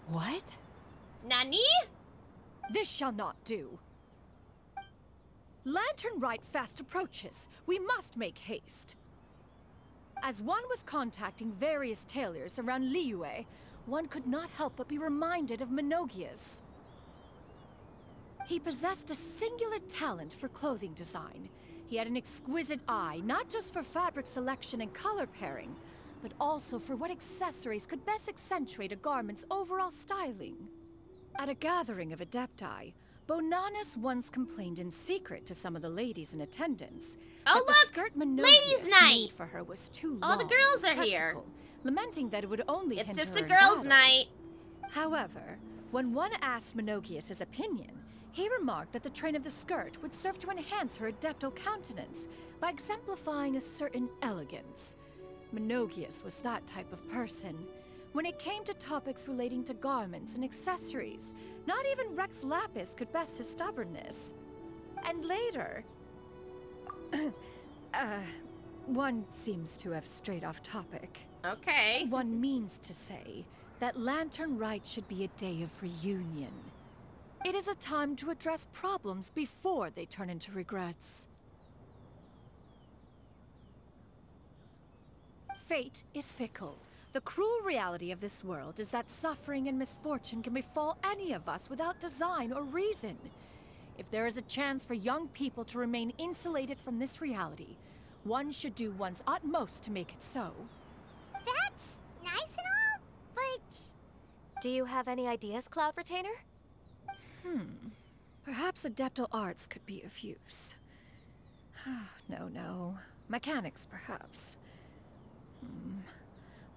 What? Nani? This shall not do. Lantern Rite fast approaches. We must make haste. As one was contacting various tailors around Liyue, one could not help but be reminded of Menogias. He possessed a singular talent for clothing design. He had an exquisite eye, not just for fabric selection and color pairing, but also for what accessories could best accentuate a garment's overall styling. At a gathering of Adepti, Bonanas once complained in secret to some of the ladies in attendance Oh, that look! the skirt Menogias Ladies' night! made for her was too All the long girls and are here. practical, lamenting that it would only It's hinder just her a in girls' battle. night. However, when one asked Menogias his opinion, he remarked that the train of the skirt would serve to enhance her adeptal countenance by exemplifying a certain elegance. Menogias was that type of person. When it came to topics relating to garments and accessories, not even Rex Lapis could best his One seems to have strayed off topic. Okay. One means to say that Lantern Rite should be a day of reunion. It is a time to address problems before they turn into regrets. Fate is fickle. The cruel reality of this world is that suffering and misfortune can befall any of us without design or reason. If there is a chance for young people to remain insulated from this reality, one should do one's utmost to make it so. That's nice and all, but... Do you have any ideas, Cloud Retainer? Perhaps adeptal arts could be of use. No. Mechanics, perhaps.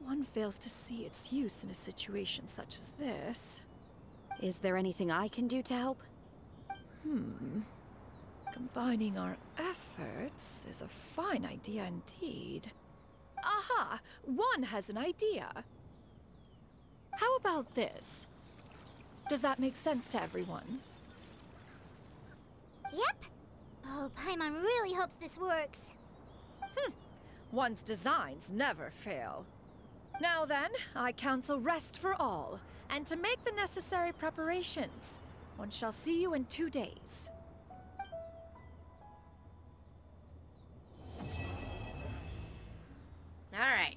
One fails to see its use in a situation such as this. Is there anything I can do to help? Combining our efforts is a fine idea indeed. Aha! One has an idea. How about this? Does that make sense to everyone? Yep. Oh, Paimon really hopes this works. One's designs never fail. Now then, I counsel rest for all, and to make the necessary preparations. One shall see you in 2 days. All right.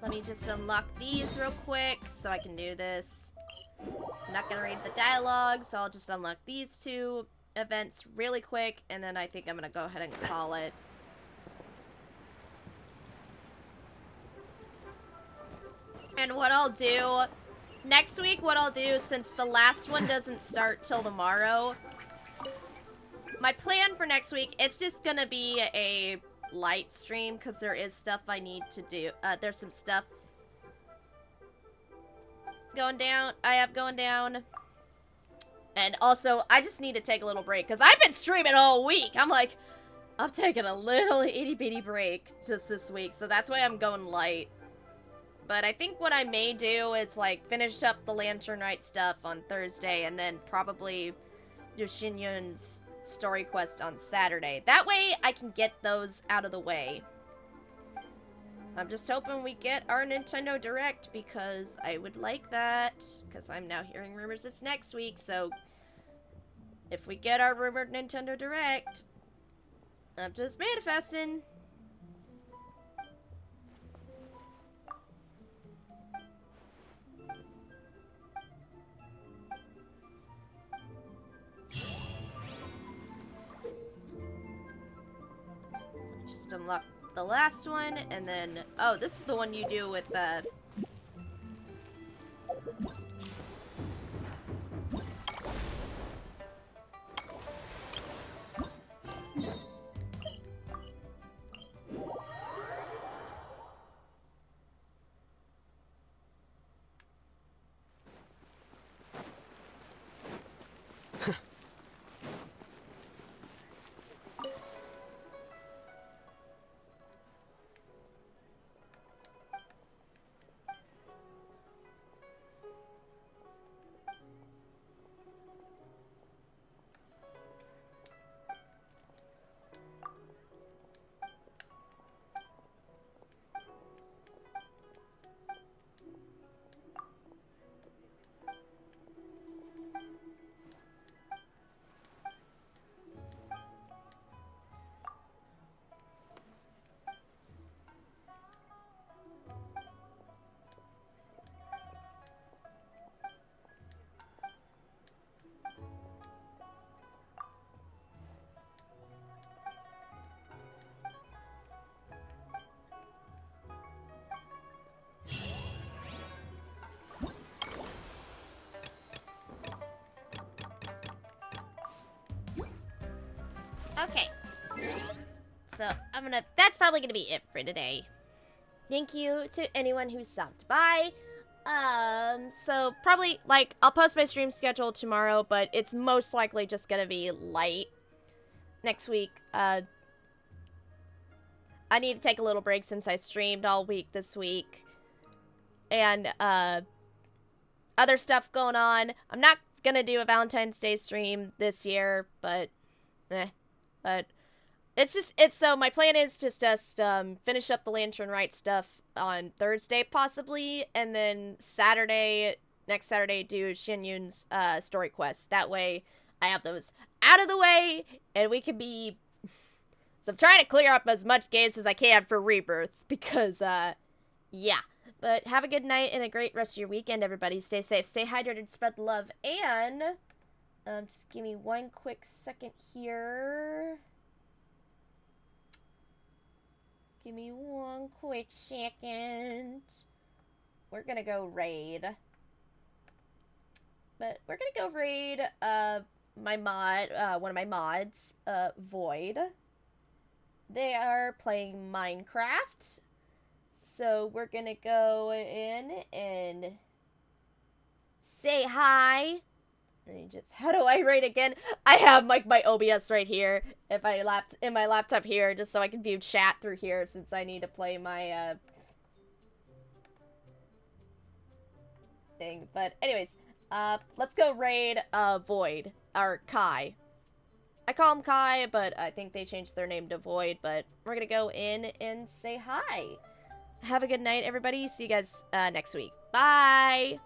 Let me just unlock these real quick so I can do this. I'm not gonna read the dialogue, so I'll just unlock these 2 events really quick, and then I think I'm gonna go ahead and call it. And what I'll do next week, since the last one doesn't start till tomorrow, my plan for next week, it's just gonna be a light stream because there is stuff I need to do. There's some stuff going down. And also, I just need to take a little break because I've been streaming all week. I'm taking a little itty bitty break just this week, so that's why I'm going light. But I think what I may do is like finish up the Lantern Rite stuff on Thursday and then probably do Shinyun's story quest on Saturday. That way I can get those out of the way. I'm just hoping we get our Nintendo Direct because I would like that, because I'm now hearing rumors it's next week, so if we get our rumored Nintendo Direct, I'm just manifesting. Just unlock the last one, and then... Oh, this is the one you do with, Okay. So, that's probably gonna be it for today. Thank you to anyone who stopped by. So probably, like, I'll post my stream schedule tomorrow, but it's most likely just gonna be light next week. I need to take a little break since I streamed all week this week. And, other stuff going on. I'm not gonna do a Valentine's Day stream this year, but, but so my plan is to just, finish up the Lantern Rite stuff on Thursday, possibly, and then next Saturday, do Shin Yun's, story quest. That way, I have those out of the way, and we can be... So I'm trying to clear up as much games as I can for Rebirth, because, yeah. But have a good night and a great rest of your weekend, everybody. Stay safe, stay hydrated, spread the love, and... just give me one quick second here. Give me one quick second. We're gonna go raid. But we're gonna go raid, my mod, one of my mods, Void. They are playing Minecraft. So we're gonna go in and say hi. How do I raid again? I have my OBS right here. In my laptop here, just so I can view chat through here since I need to play my, thing. But anyways, let's go raid, Void, or Kai. I call him Kai, but I think they changed their name to Void, but we're gonna go in and say hi. Have a good night, everybody. See you guys, next week. Bye!